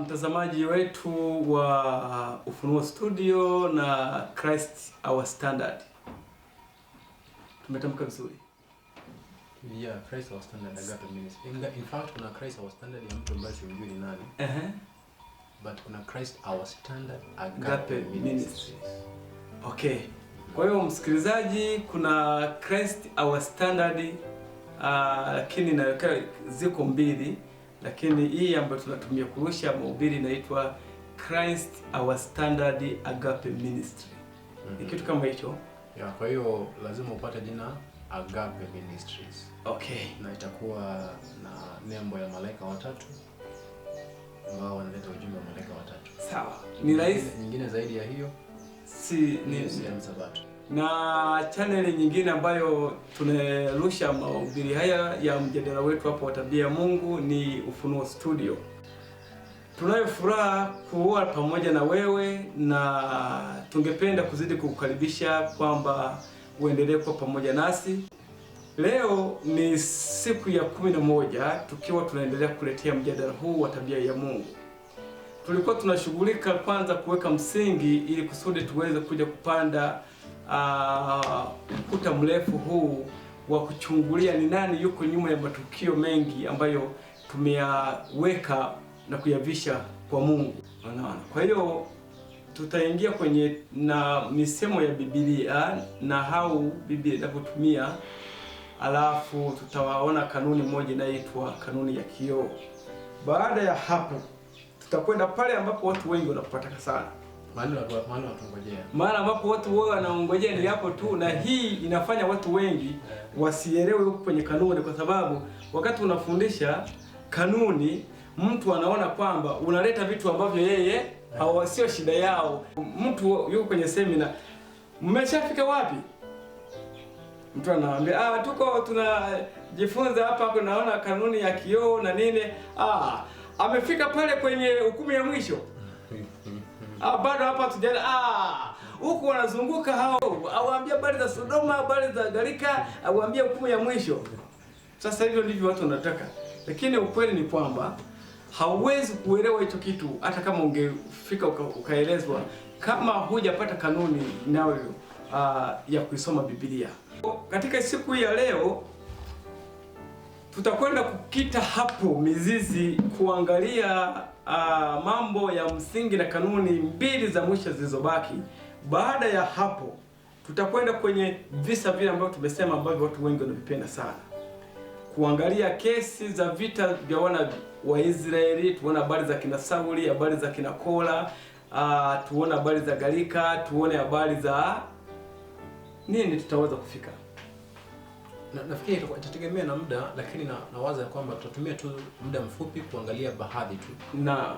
mtazamaji wetu wa Ufunuo Studio na Christ Our Standard. Tumetamka vizuri. Yeah, Christ Our Standard Agape Ministry. In fact, kuna Christ Our Standard ya mtu ambaye simjui ni nani. But kuna Christ Our Standard Agape Ministry. Okay. Kwa hiyo msikilizaji, kuna Christ Our Standard lakini na ziko mbili, lakini hii ambayo tunatumia kurusha mahubiri inaitwa Christ Our Standard Agape Ministry. Ni kitu kama hicho. Yeah, kwa hiyo lazima upate jina Agape Ministries. Okay. Na itakuwa na nembo ya malaika watatu ambao wanaleta ujumbe wa malaika watatu. Sawa. Ni rahisi. Nyingine zaidi ya hiyo ni Sabato. Na channel nyingine ambayo tunarusha mahubiri haya ya mjadala wetu hapo wa tabia ya Mungu ni Ufunuo Studio. Tunayo furaha kuwa pamoja na wewe na tungependa kuzidi kukukaribisha kwamba uendelee kuwa pamoja nasi. Leo ni siku ya 11 tukiwa tunaendelea kuletea mjadala huu wa tabia ya Mungu. Tulikuwa tunashughulika kwanza kuweka msingi ili kusudi tuweze kuja kupanda ukuta mrefu huu wa kuchungulia ni nani yuko nyuma ya matukio mengi ambayo tumeyaweka na kuyavisha kwa Mungu. Unaona? Kwa hiyo tutaingia kwenye na misemo ya Biblia na hau Biblia inavyotumia, alafu tutawaona kanuni moja inaitwa kanuni ya kioo. Baada ya hapo tutakwenda pale ambapo watu wengi wanapata sana. Maana ambapo watu wao wanaongojea ni hapo tu, na hii inafanya watu wengi wasielewe huko kwenye kanuni, kwa sababu wakati unafundisha kanuni mtu anaona kwamba unaleta vitu ambavyo yeye sio shida yao. Mtu yuko kwenye semina, mmeshafika wapi? Mtu anawaambia tuko tunajifunza hapa, kunaona kanuni ya kioo na nini. Amefika pale kwenye hukumu ya mwisho. Bado hapa tujana huko wanazunguka hao, awaambia habari za Sodoma, habari za Galika, awaambia hukumu ya mwisho. Sasa hivyo ndivyo watu wanataka. Lakini ukweli ni kwamba hauwezi kuelewa hicho kitu hata kama ungefika ukaelezwa kama hujapata kanuni nayo ya kuisoma Biblia. Katika siku ya leo tutakwenda kukita hapo mizizi kuangalia mambo ya msingi na kanuni mbili za mwisho zilizobaki. Baada ya hapo tutakwenda kwenye visa vile ambavyo tumesema ambavyo watu wengi wanavipenda sana. Kuangalia kesi za vita vya wana wa Israeli, tuone habari za kina Sauli, habari za kina Kora, tuone habari za Galika, tuone habari za nini tutaweza kufika. Nafikiri itategemea na muda, lakini nawaza kwamba tutatumia tu muda mfupi kuangalia baadhi tu na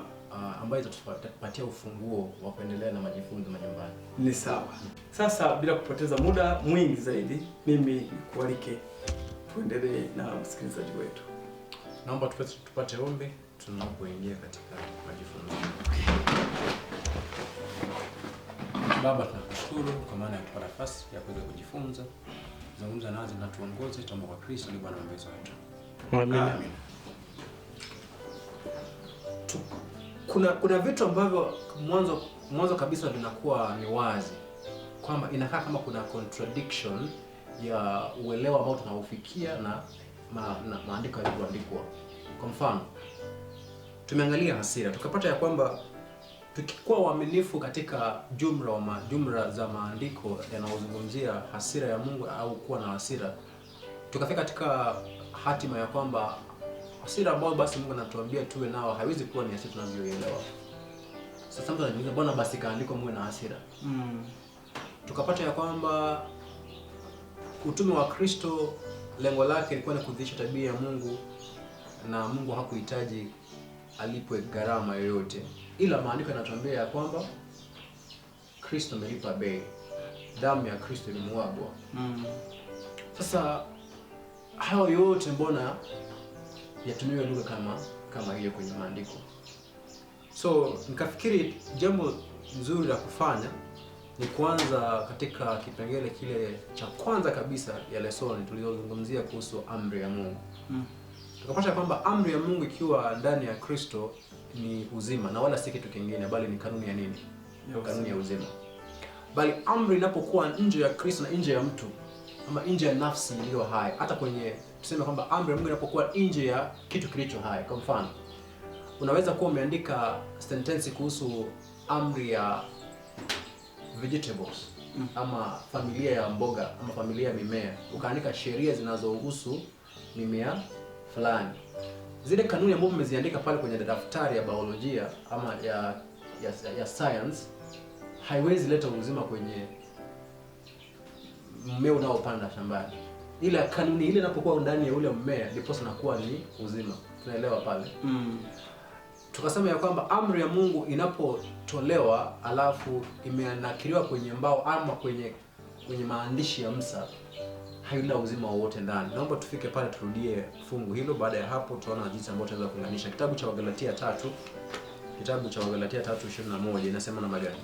ambayo itatupatia ufunguo wa kuendelea na majifunzo manyumbani. Ni sawa. Sasa bila kupoteza muda mwingi zaidi, mimi nikualike tuendelee na msikilizaji wetu. Naomba tupate ombi tunapoingia katika majifunzo. Baba, tunakushukuru kwa maana ya kutupa nafasi ya kuweza kujifunza. Zungumza nazi na tuongoze, tuombe kwa Kristo ni Bwana mwombezi wetu. Amen. Kuna vitu ambavyo mwanzo kabisa vinakuwa ni wazi kwamba inakaa kama kuna contradiction ya uelewa ambao tunaufikia na maandiko yalivyoandikwa. Kwa mfano, tumeangalia hasira, tukapata ya kwamba tukikuwa waaminifu katika jumla za maandiko yanayozungumzia hasira ya Mungu au kuwa na hasira, tukafika katika hatima ya kwamba hasira ambayo basi Mungu anatuambia tuwe nao haiwezi kuwa ni hasira tunavyoelewa. Sasa mtu anajiuliza, mbona basi kaandiko muwe na hasira? Tukapata ya kwamba utume wa Kristo lengo lake lilikuwa ni kudhihirisha tabia ya Mungu, na Mungu hakuhitaji alipwe gharama yoyote, ila maandiko yanatuambia ya kwamba Kristo amelipa bei, damu ya Kristo ilimwagwa. Sasa hayo yote mbona yatumiwe lugha kama hiyo kwenye maandiko? So nikafikiri jambo nzuri la kufanya ni kuanza katika kipengele kile cha kwanza kabisa ya lesoni tulizozungumzia kuhusu amri ya Mungu. tukapata kwamba amri ya Mungu ikiwa ndani ya Kristo ni uzima na wala si kitu kingine, bali ni kanuni ya nini? Kanuni ya uzima. Bali amri inapokuwa nje ya Kristo na nje ya mtu ama nje ya nafsi iliyo hai, hata kwenye tuseme kwamba amri ya Mungu inapokuwa nje ya kitu kilicho hai. Kwa mfano, unaweza kuwa umeandika sentensi kuhusu amri ya vegetables ama familia ya mboga ama familia ya mimea, ukaandika sheria zinazohusu mimea fulani. Zile kanuni ambazo umeziandika pale kwenye daftari ya biolojia ama ya science haiwezi leta uzima kwenye mmea unaopanda shambani. Ila kanuni ile inapokuwa ndani ya ule mmea ndipo inakuwa ni uzima. Tunaelewa pale? Tukasema ya kwamba amri ya Mungu inapotolewa alafu imenakiliwa kwenye mbao ama kwenye maandishi ya Musa, haina uzima wowote ndani. Naomba tufike pale turudie fungu hilo. Baada ya hapo tunaona jinsi ambavyo tunaweza kuunganisha. Kitabu cha Wagalatia 3:21 inasema namna gani?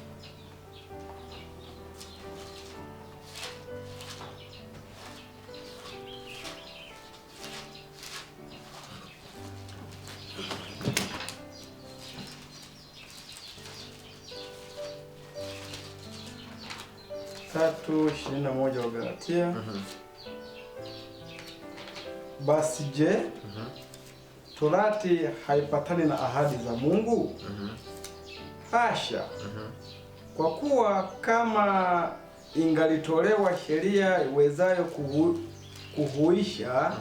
Tatu 21 Wagalatia. Basi je, Torati haipatani na ahadi za Mungu? Hasha! Kwa kuwa kama ingalitolewa sheria iwezayo kuhuisha,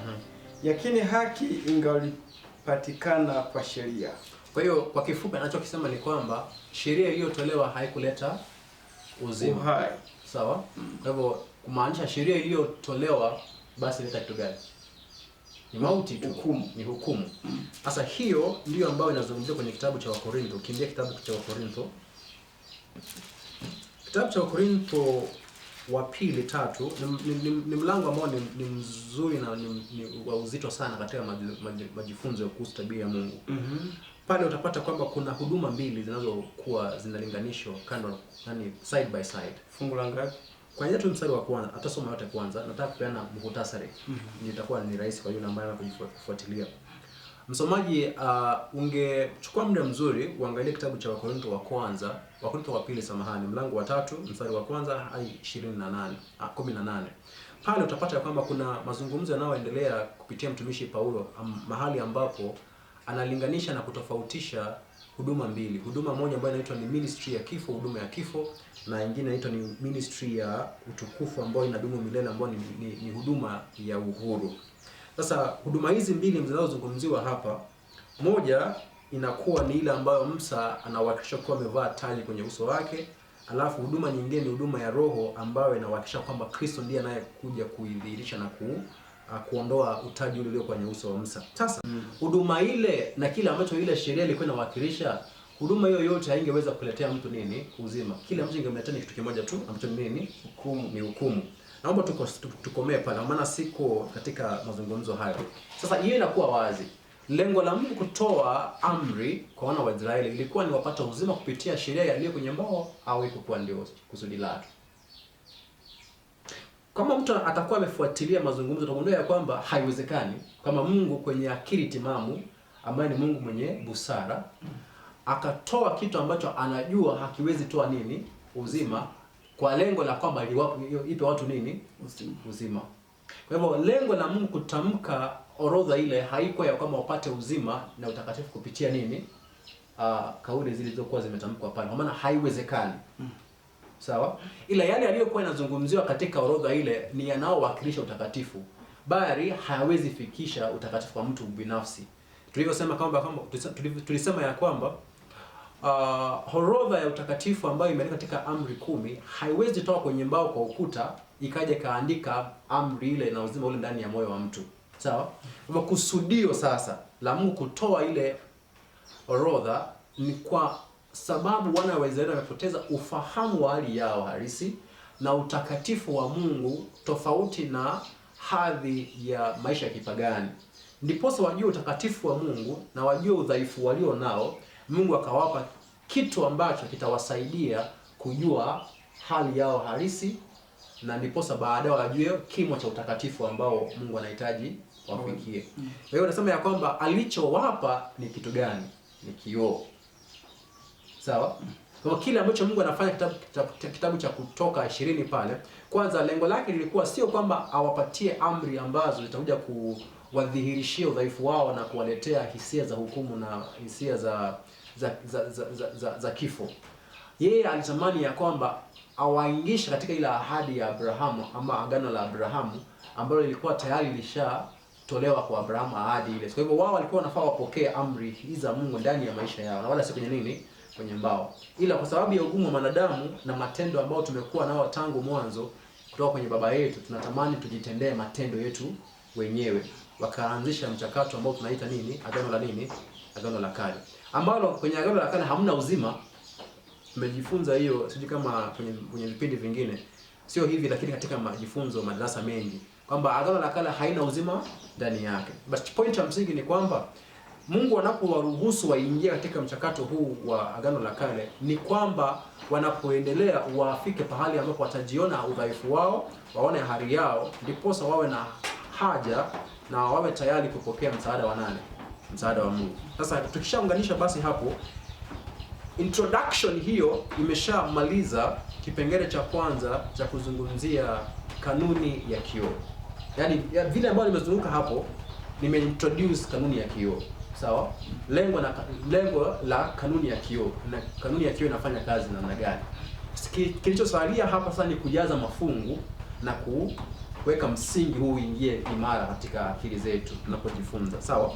yakini haki ingalipatikana kwa sheria. Kwa hiyo kwa kifupi anachokisema ni kwamba sheria iliyotolewa haikuleta uzima. Uhai. Sawa? Kwa hivyo kumaanisha sheria iliyotolewa basi ileta kitu gani? Ni mauti tu, hukumu. Ni hukumu. Sasa hiyo ndiyo ambayo inazungumziwa kwenye kitabu cha Wakorintho. Kimbia kitabu cha Wakorintho. Kitabu cha Wakorintho wa pili 3 ni mlango ambao ni mzuri na ni wa uzito sana katika majifunzo ya kuhusu tabia ya Mungu. Pale utapata kwamba kuna huduma mbili zinazokuwa zinalinganishwa kando, yani side by side. Fungu la ngapi? Kwanza tu mstari wa kwanza, atasoma yote kwanza. Nataka kupeana muhtasari. Itakuwa ni rahisi kwa yule ambaye anakufuatilia. Msomaji, ungechukua muda mzuri uangalie kitabu cha Wakorintho wa pili mlango wa 3 mstari wa kwanza hadi 18. Pale utapata kwamba kuna mazungumzo yanayoendelea kupitia mtumishi Paulo mahali ambapo analinganisha na kutofautisha huduma mbili. Huduma moja ambayo inaitwa ni ministry ya kifo, huduma ya kifo, na nyingine inaitwa ni ministry ya utukufu ambayo inadumu milele, ambayo ni huduma ya uhuru. Sasa huduma hizi mbili zinazozungumziwa hapa, moja inakuwa ni ile ambayo Musa anawakilisha kuwa amevaa taji kwenye uso wake, alafu huduma nyingine ni huduma ya roho ambayo inawakilisha kwamba Kristo ndiye anayekuja kuidhihirisha na kuondoa utaji ule uliokuwa kwenye uso wa Musa. Sasa huduma ile na kile ambacho ile sheria ilikuwa inawakilisha, huduma hiyo yote haingeweza kuletea mtu nini? Uzima. Kile ambacho ingemletea ni kitu kimoja tu ambacho ni nini? Hukumu. Ni hukumu. Naomba tukomee pale, maana siko katika mazungumzo hayo. Sasa hiyo inakuwa wazi. Lengo la Mungu kutoa amri kwa wana wa Israeli ilikuwa ni wapata uzima kupitia sheria iliyo kwenye mbao, au ikuwa ndio kusudi lake. Kama mtu atakuwa amefuatilia mazungumzo utagundua ya kwamba haiwezekani kama Mungu kwenye akili timamu, ambaye ni Mungu mwenye busara, akatoa kitu ambacho anajua hakiwezi toa nini? Uzima, kwa lengo la kwamba ipe watu nini? Uzima. Kwa hivyo lengo la Mungu kutamka orodha ile haikuwa ya kwamba wapate uzima na utakatifu kupitia nini? Kauli zilizokuwa zimetamkwa pale. Kwa maana haiwezekani. Sawa? Ila yale aliyokuwa yanazungumziwa katika orodha ile ni yanaowakilisha utakatifu, bali hayawezi fikisha utakatifu kwa mtu binafsi. Tulisema ya kwamba orodha ya utakatifu ambayo imeandikwa katika amri 10 haiwezi toka kwenye mbao kwa ukuta ikaja kaandika amri ile na uzima ule ndani ya moyo wa mtu. Sawa? Kwa kusudio sasa la Mungu kutoa ile orodha ni kwa sababu wana wa Israeli wamepoteza ufahamu wa hali yao halisi na utakatifu wa Mungu, tofauti na hadhi ya maisha ya kipagani. Ndiposa wajue utakatifu wa Mungu na wajue udhaifu walio nao. Mungu akawapa kitu ambacho kitawasaidia kujua hali yao halisi, na ndiposa baadaye wajue kimo cha utakatifu ambao Mungu anahitaji wafikie. Kwa hiyo nasema ya kwamba alichowapa ni kitu gani? Ni kioo. Sawa? Kwa kile ambacho Mungu anafanya kitabu cha Kutoka 20 pale, kwanza lengo lake lilikuwa sio kwamba awapatie amri ambazo zitakuja kuwadhihirishia udhaifu wao na kuwaletea hisia za hukumu na hisia za kifo. Yeye alitamani ya kwamba awaingishe katika ile ahadi ya Abrahamu ama agano la Abrahamu ambalo lilikuwa tayari lishatolewa kwa Abrahamu ahadi ile. Kwa hivyo wao walikuwa wanafaa wapokee amri hizi za Mungu ndani ya maisha yao na wala si kwenye nini? Kwenye mbao. Ila kwa sababu ya ugumu wa wanadamu na matendo ambayo tumekuwa nao tangu mwanzo kutoka kwenye baba yetu, tunatamani tujitendee matendo yetu wenyewe. Wakaanzisha mchakato ambao tunaita nini? Agano la nini? Agano la Kale. Ambalo kwenye agano la Kale hamna uzima. Tumejifunza hiyo sijui kama kwenye vipindi vingine. Sio hivi lakini katika majifunzo madarasa mengi kwamba agano la Kale haina uzima ndani yake. But point ya msingi ni kwamba Mungu anapowaruhusu waingie katika mchakato huu wa agano la Kale ni kwamba wanapoendelea wafike pahali ambapo watajiona udhaifu wao, waone hali yao, ndiposa wawe na haja na wawe tayari kupokea msaada wa nani? Msaada wa Mungu. Sasa tukishaunganisha basi hapo introduction hiyo imeshamaliza kipengele cha kwanza cha kuzungumzia kanuni ya kioo. Yaani vile ambavyo nimezunguka hapo nimeintroduce kanuni ya kioo. Sawa? Lengo la kanuni ya kioo. Na kanuni ya kioo inafanya kazi namna gani? Kilichosalia hapa sasa ni kujaza mafungu na kuweka msingi huu uingie imara katika akili zetu tunapojifunza. Sawa?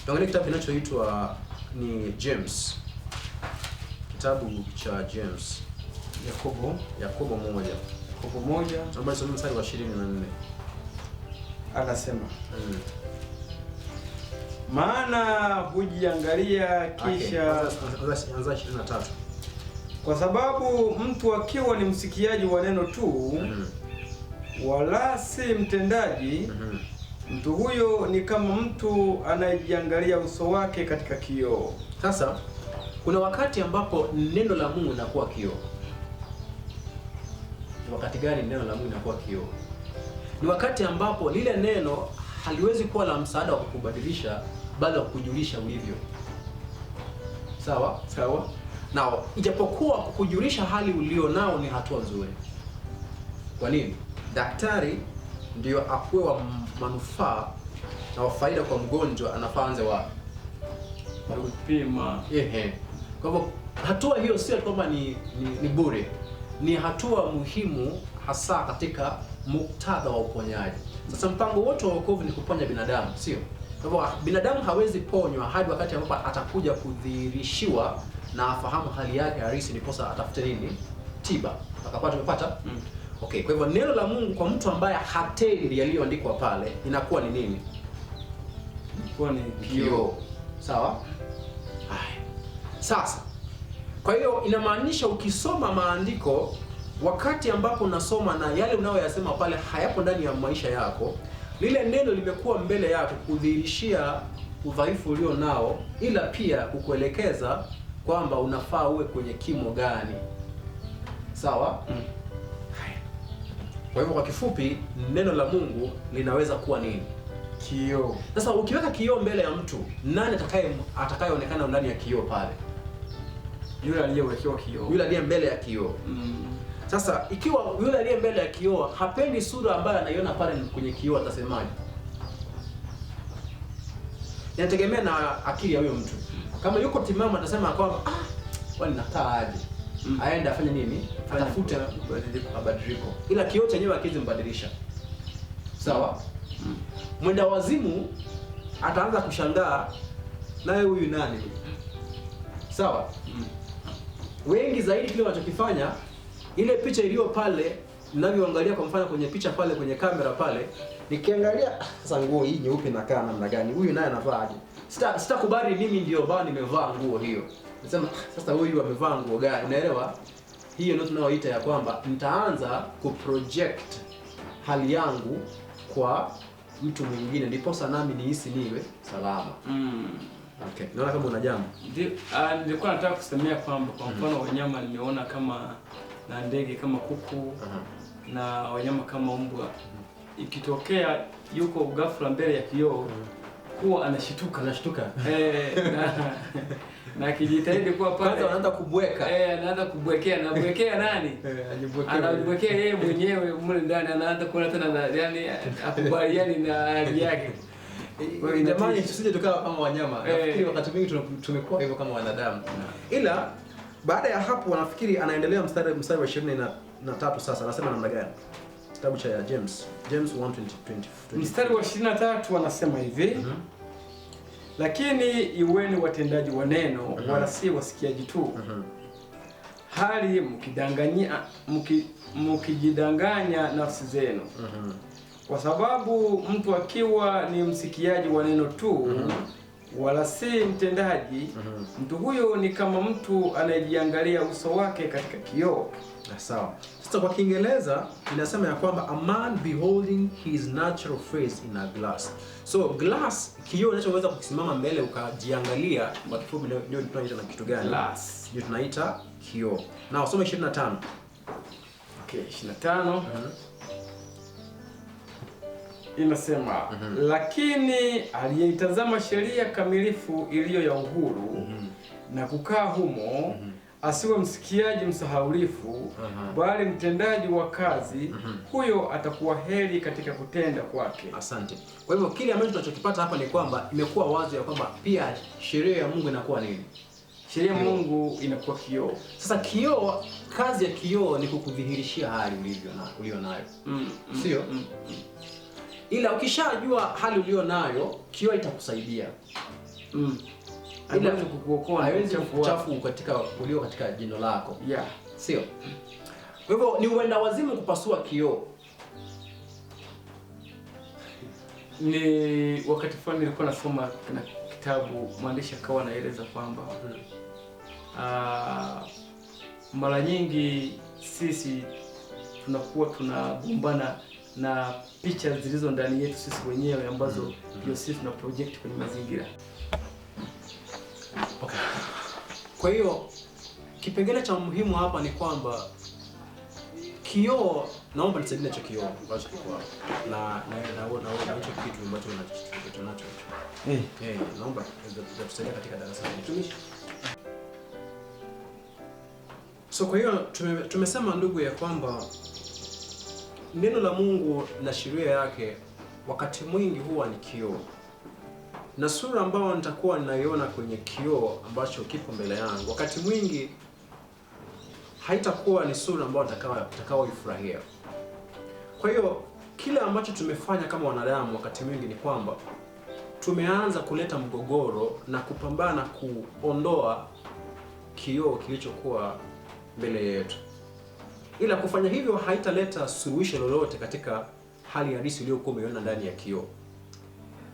Tuangalie kitabu kinachoitwa ni James. Kitabu cha James. Yakobo 1. Tunaomba tusome mstari wa 24. Anasema maana hujiangalia kisha anza 23. Kwa sababu mtu akiwa ni msikiaji wa neno tu wala si mtendaji, mtu huyo ni kama mtu anayejiangalia uso wake katika kioo. Sasa kuna wakati ambapo neno la Mungu linakuwa kioo. Ni wakati gani neno la Mungu linakuwa kioo? Ni wakati ambapo lile neno haliwezi kuwa la msaada wa kukubadilisha bali wa kukujulisha ulivyo. Sawa? Sawa. Nao ijapokuwa kukujulisha hali ulio nao ni hatua nzuri. Kwa nini? Daktari ndio akuwe wa manufaa na wa faida kwa mgonjwa, anafaa anze wapi? Kupima. Kwa hivyo hatua hiyo sio kwamba ni bure. Ni hatua muhimu hasa katika muktadha wa uponyaji. Sasa mpango wote wa wokovu ni kuponya binadamu, sio? Kwa hivyo binadamu hawezi ponywa hadi wakati ambapo atakuja kudhihirishiwa na afahamu hali yake halisi, ndiposa atafute nini? Tiba. Tumepata? Okay, kwa hivyo neno la Mungu kwa mtu ambaye hatendi yaliyoandikwa pale inakuwa ni nini? Inakuwa ni kioo. Sawa? Sasa, kwa hiyo inamaanisha ukisoma maandiko wakati ambapo unasoma na yale unayoyasema pale hayapo ndani ya maisha yako, lile neno limekuwa mbele yako kudhihirishia udhaifu ulio nao, ila pia kukuelekeza kwamba unafaa uwe kwenye kimo gani. Sawa? Kwa hivyo kwa kifupi neno la Mungu linaweza kuwa nini? Kioo. Sasa ukiweka kioo mbele ya mtu, nani atakayeonekana ndani ya kioo pale? Yule aliyewekewa kioo. Yule aliye mbele ya kioo. Sasa ikiwa yule aliye mbele ya kioo hapendi sura ambayo anaiona pale kwenye kioo, atasemaje? Inategemea na akili ya huyo mtu. Kama yuko timamu atasema kwamba wani nakaa aje. Aende afanye nini? Atafute mabadiliko. Ila kioo chenyewe hakiwezi mbadilisha. Sawa? Mwenda wazimu ataanza kushangaa naye huyu nani? Sawa? Wengi zaidi kile wanachokifanya, ile picha iliyo pale ninavyoangalia kwa mfano kwenye picha pale kwenye kamera pale, nikiangalia sasa nguo hii nyeupe inakaa namna gani? Huyu naye anavaa aje? Sitakubali mimi ndio baa nimevaa nguo hiyo. Nasema sasa huyu amevaa nguo gani? Unaelewa? Hiyo ndio tunaoita ya kwamba nitaanza kuproject hali yangu kwa mtu mwingine ndiposa nami nihisi niwe salama. Okay. Naona kama una jambo. Nilikuwa nataka kusemea kwamba kwa mfano wanyama nimeona kama na ndege kama kuku na wanyama kama mbwa. ikitokea yuko ghafla mbele ya kioo huwa anashituka na akijitahidi kuwa pale kwanza anaanza kubweka, anaanza kubwekea na bwekea nani? Anabwekea yeye mwenyewe mle ndani, anaanza kuona tena yani akubaliani na hali yake. Jamani, tusije tukawa kama wanyama. Nafikiri wakati mwingi tumekuwa hivyo kama wanadamu. Ila baada ya hapo nafikiri anaendelea mstari wa 23 sasa, anasema namna gani? Kitabu cha James 1:20. Mstari wa 23 anasema hivi. Lakini iweni watendaji wa neno, wala si wasikiaji tu. Hali mkijidanganya nafsi zenu. Kwa sababu mtu akiwa ni msikiaji wa neno tu, wala si mtendaji, mtu huyo ni kama mtu anayejiangalia uso wake katika kioo. Sawa. Sasa kwa Kiingereza inasema ya kwamba a man beholding his natural face in a glass. So glass, kioo unachoweza kusimama mbele ukajiangalia, kwa kifupi ndio tunaita na kitu gani? Glass. Ndio tunaita kioo. Na usome 25. Okay, 25. Inasema lakini aliyeitazama sheria kamilifu iliyo ya uhuru na kukaa humo, asiwe msikiaji msahaulifu, bali mtendaji wa kazi, huyo atakuwa heri katika kutenda kwake. Asante. Kwa hivyo kile ambacho tunachokipata hapa ni kwamba imekuwa wazi ya kwamba pia sheria ya Mungu inakuwa nini? Sheria ya Mungu inakuwa kioo. Sasa kioo, kazi ya kioo ni kukudhihirishia hali ulio nayo. Sio? Ila ukishajua hali ulio nayo, kioo itakusaidia. Ila kukuokoa haiwezi kuchafu ulio katika jino lako. Yeah. Sio? Kwa hivyo ni uenda wazimu kupasua kioo. Ni wakati fulani nilikuwa nasoma na kitabu, mwandishi akawa anaeleza kwamba mara nyingi sisi tunakuwa tunagombana na picha zilizo ndani yetu sisi wenyewe ambazo ndio sisi tuna project kwenye mazingira. Okay. Kwa hiyo kipengele cha muhimu hapa ni kwamba kioo, naomba nisaidie hicho kioo ambacho kiko hapa. Na hicho kitu ambacho unacho. Naomba tusaidie katika darasa hili. Tumishi. So kwa hiyo tumesema ndugu ya kwamba neno la Mungu na sheria yake wakati mwingi huwa ni kioo. Na sura ambayo nitakuwa ninaiona kwenye kioo ambacho kipo mbele yangu, wakati mwingi haitakuwa ni sura ambayo nitakaoifurahia. Kwa hiyo kile ambacho tumefanya kama wanadamu wakati mwingi ni kwamba tumeanza kuleta mgogoro na kupambana kuondoa kioo kilichokuwa mbele yetu. Ila kufanya hivyo haitaleta suluhisho lolote katika hali halisi uliyokuwa umeiona ndani ya kioo.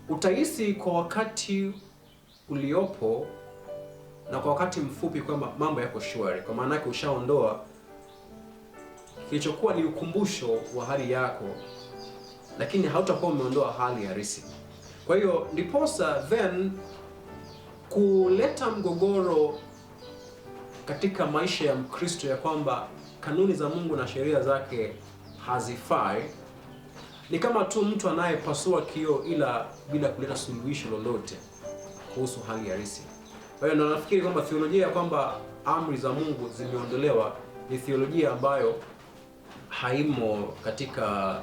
Utahisi kwa wakati uliopo na kwa wakati mfupi kwamba mambo yako shwari, kwa maana yake ushaondoa kilichokuwa ni ukumbusho wa hali yako, lakini hautakuwa umeondoa hali halisi. Kwa hiyo ndiposa then kuleta mgogoro katika maisha ya Mkristo ya kwamba kanuni za Mungu na sheria zake hazifai, ni kama tu mtu anayepasua kioo ila bila kuleta suluhisho lolote kuhusu hali halisi. Kwa hiyo nafikiri kwamba theolojia ya kwamba amri za Mungu zimeondolewa ni theolojia ambayo haimo katika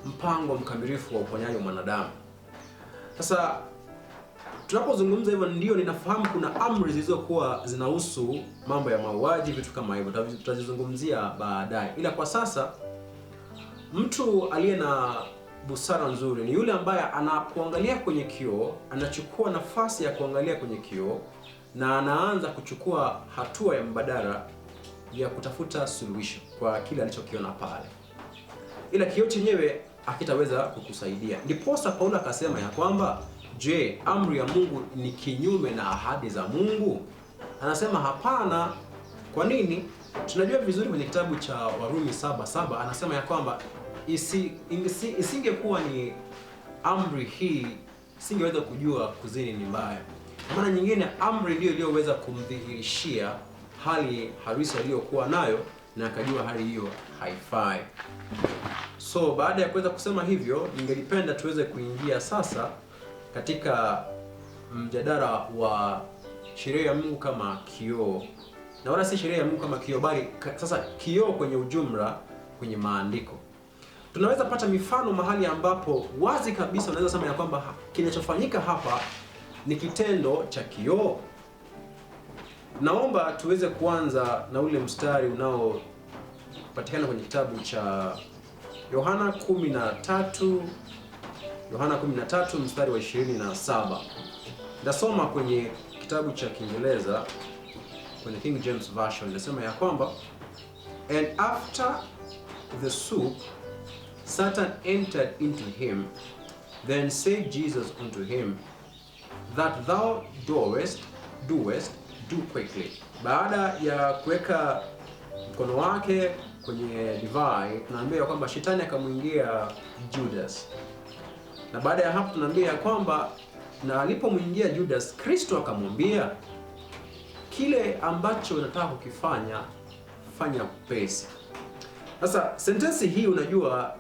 mpango mkamilifu wa uponyaji wa mwanadamu. Sasa tunapozungumza hivyo, ndio ninafahamu kuna amri zilizokuwa zinahusu mambo ya mauaji, vitu kama hivyo tutazizungumzia baadaye. Ila kwa sasa mtu aliye na busara nzuri ni yule ambaye anapoangalia kwenye kioo, anachukua nafasi ya kuangalia kwenye kioo na anaanza kuchukua hatua ya mbadala ya kutafuta suluhisho kwa kile alichokiona pale. Ila kioo chenyewe hakitaweza kukusaidia. Ndiposa Paulo akasema ya kwamba, je, amri ya Mungu ni kinyume na ahadi za Mungu? Anasema hapana. Kwa nini? Tunajua vizuri kwenye kitabu cha Warumi 7:7 anasema ya kwamba isingekuwa ni amri hii, singeweza kujua kuzini ni mbaya. Kwa maana nyingine, amri ndio iliyoweza kumdhihirishia hali halisi aliyokuwa nayo na akajua hali hiyo haifai. So baada ya kuweza kusema hivyo, ningelipenda tuweze kuingia sasa katika mjadala wa sheria ya Mungu kama kioo. Na wala si sheria ya Mungu kama kioo, bali sasa kioo kwenye ujumla kwenye maandiko. Tunaweza pata mifano mahali ambapo wazi kabisa unaweza sema ya kwamba kinachofanyika hapa ni kitendo cha kioo. Naomba tuweze kuanza na ule mstari unaopatikana kwenye kitabu cha Yohana 13 mstari wa 27. Nasoma kwenye kitabu cha Kiingereza kwenye King James Version. Nasema ya kwamba, and after the soup Satan entered into him, then said Jesus unto him, that thou doest, do quickly. Baada ya kuweka mkono wake kwenye divai, tunaambia kwamba shetani akamwingia Judas. Na baada ya hapo tunaambia kwamba na alipomwingia Judas, Kristo akamwambia, kile ambacho unataka kukifanya fanya upesi. Sasa sentensi hii, unajua,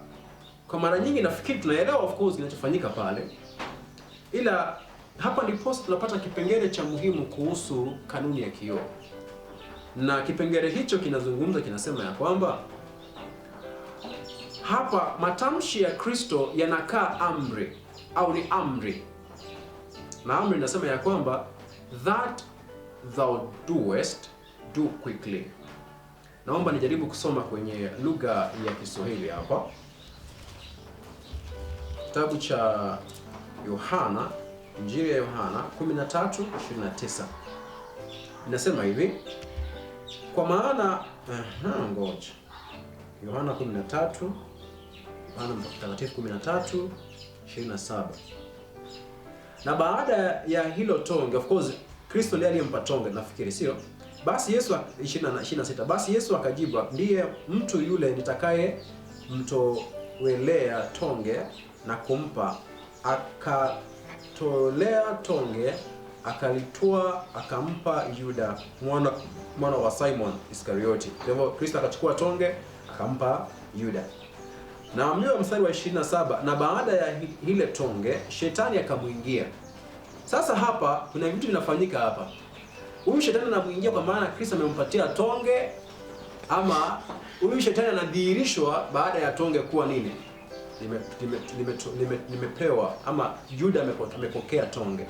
kwa mara nyingi nafikiri tunaelewa of course kinachofanyika pale, ila hapa ndipo tunapata kipengele cha muhimu kuhusu kanuni ya kioo. Na kipengele hicho kinasema ya kwamba hapa matamshi ya Kristo yanakaa amri au ni amri. Na amri inasema ya kwamba, that thou doest, do quickly. Naomba nijaribu kusoma kwenye lugha ya Kiswahili hapa. Kitabu cha Yohana, Injili ya Yohana 13:29. Inasema hivi, kwa maana Yohana 13, Yohana Mtakatifu 13:27. Na baada ya hilo tonge, of course Kristo ndiye aliyempa tonge, nafikiri sio? Basi Yesu 26, basi Yesu akajibu, ndiye mtu yule nitakaye mtowelea tonge na kumpa. Akatolea tonge, akalitoa, akampa Yuda mwana wa Simon Iskarioti. Kwa hivyo Kristo akachukua tonge akampa Yuda. Na mlio mstari wa 27, na baada ya ile tonge shetani akamwingia. Sasa hapa kuna vitu vinafanyika hapa. Huyu shetani anamuingia kwa maana Kristo amempatia tonge, ama huyu shetani anadhihirishwa baada ya tonge kuwa nini? Nimepewa, ama Yuda amepokea tonge.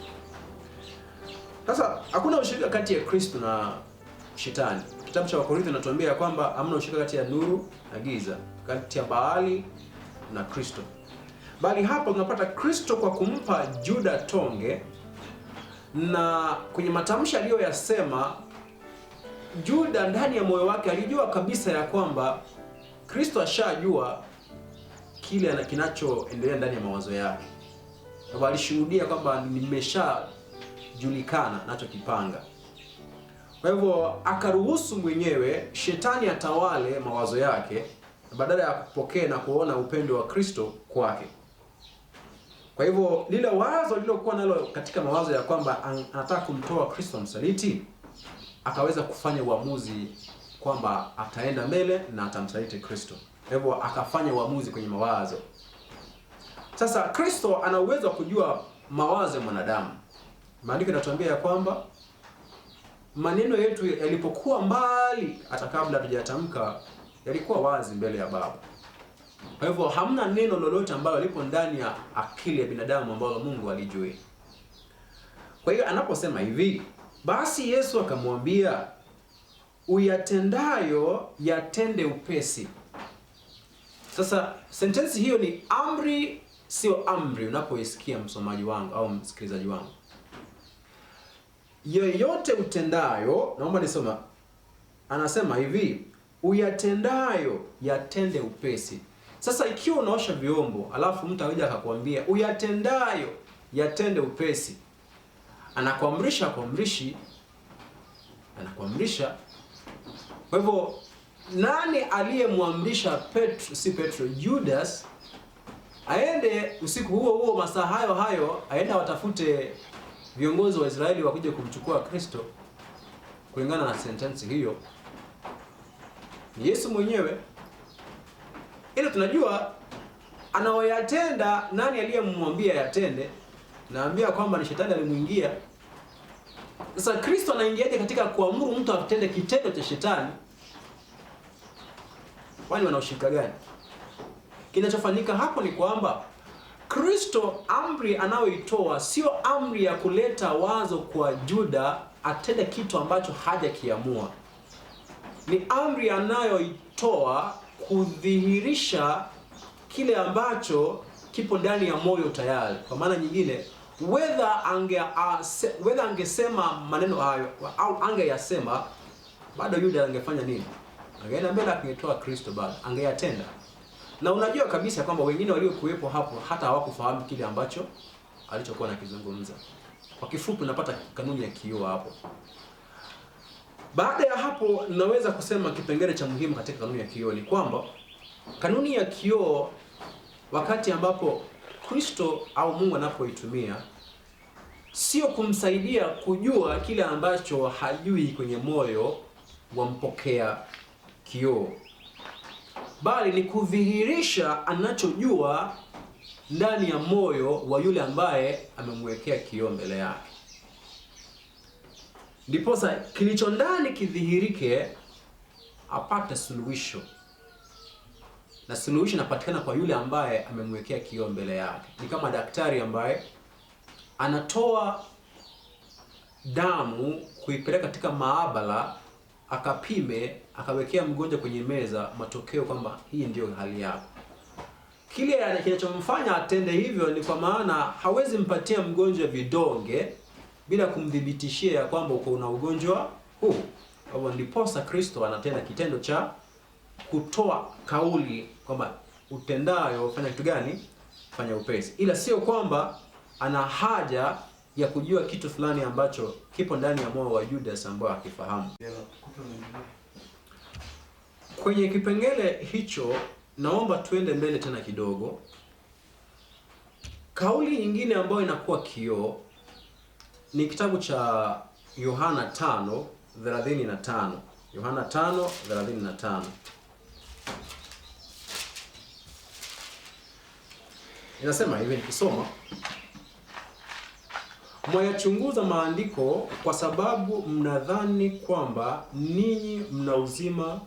Sasa hakuna ushirika kati ya Kristo na shetani. Kitabu cha Wakorintho kinatuambia kwamba hamna ushirika kati ya nuru na giza, kati ya Baali na Kristo. Bali hapa tunapata Kristo kwa kumpa Yuda tonge, na kwenye matamshi aliyoyasema Yuda ndani ya moyo wake alijua kabisa ya kwamba Kristo ashajua kile kinachoendelea ndani ya mawazo yake. Na alishuhudia kwamba nimeshajulikana nachokipanga. Kwa hivyo akaruhusu mwenyewe shetani atawale mawazo yake badala ya kupokea na kuona upendo wa Kristo kwake. Kwa hivyo lile wazo lilokuwa nalo katika mawazo ya kwamba anataka kumtoa Kristo msaliti, akaweza kufanya uamuzi kwamba ataenda mbele na atamsaliti Kristo. Kwa hivyo akafanya uamuzi kwenye mawazo. Sasa Kristo ana uwezo wa kujua mawazo ya mwanadamu. Maandiko yanatuambia ya kwamba maneno yetu yalipokuwa mbali hata kabla hatujatamka yalikuwa wazi mbele ya Baba. Kwa hivyo hamna neno lolote ambalo lipo ndani ya akili ya binadamu ambalo Mungu alijui. Kwa hiyo anaposema hivi, basi Yesu akamwambia, uyatendayo yatende upesi. Sasa sentensi hiyo ni amri, sio amri unapoisikia msomaji wangu au msikilizaji wangu. Yoyote utendayo, naomba nisoma. Anasema hivi, uyatendayo yatende upesi. Sasa ikiwa unaosha vyombo, alafu mtu aje akakwambia uyatendayo yatende upesi, anakuamrisha anakuamrisha. Kwa hivyo nani aliyemwamrisha Petro, Judas aende usiku huo masaa hayo aende watafute viongozi wa Israeli wakuje kumchukua Kristo? Kulingana na sentensi hiyo ni Yesu mwenyewe. Ila tunajua anaoyatenda nani aliyemwambia yatende? Naambia kwamba ni shetani alimuingia. Sasa Kristo anaingiaje katika kuamuru mtu atende kitendo cha shetani? Wani wana ushirika gani? Kinachofanyika hapo ni kwamba Kristo amri anayoitoa sio amri ya kuleta wazo kwa Yuda atende kitu ambacho hajakiamua. Ni amri anayoitoa kudhihirisha kile ambacho kipo ndani ya moyo tayari. Kwa maana nyingine, whether angesema maneno hayo au angeyasema, bado Yuda angefanya nini? Angeenda mbele akitoa Kristo, bado angeyatenda. Na unajua kabisa kwamba wengine waliokuwepo hapo hata hawakufahamu kile ambacho alichokuwa nakizungumza. Kwa kifupi unapata kanuni ya kioo hapo. Baada ya hapo naweza kusema kipengele cha muhimu katika kanuni ya kioo ni kwamba kanuni ya kioo, wakati ambapo Kristo au Mungu anapoitumia, sio kumsaidia kujua kile ambacho hajui kwenye moyo wa mpokea kioo, bali ni kudhihirisha anachojua ndani ya moyo wa yule ambaye amemwekea kioo mbele yake. Ndiposa kilicho ndani kidhihirike, apate suluhisho. Na suluhisho inapatikana kwa yule ambaye amemwekea kioo mbele yake. Ni kama daktari ambaye anatoa damu kuipeleka katika maabara, akapime, akawekea mgonjwa kwenye meza, matokeo kwamba hii ndiyo hali yako. Kile kinachomfanya atende hivyo ni kwa maana hawezi mpatia mgonjwa vidonge bila kumdhibitishia ya kwamba uko una ugonjwa huu. Kwa hivyo ndiposa Kristo anatenda kitendo cha kutoa kauli kwamba utendayo fanya kitu gani? Fanya upesi. Ila sio kwamba ana haja ya kujua kitu fulani ambacho kipo ndani ya moyo wa Judas ambao akifahamu. Kwenye kipengele hicho naomba tuende mbele tena kidogo. Kauli nyingine ambayo inakuwa kioo ni kitabu cha Yohana 5:35. Yohana 5:35. Inasema hivi nikisoma: mwayachunguza maandiko kwa sababu mnadhani kwamba ninyi mna uzima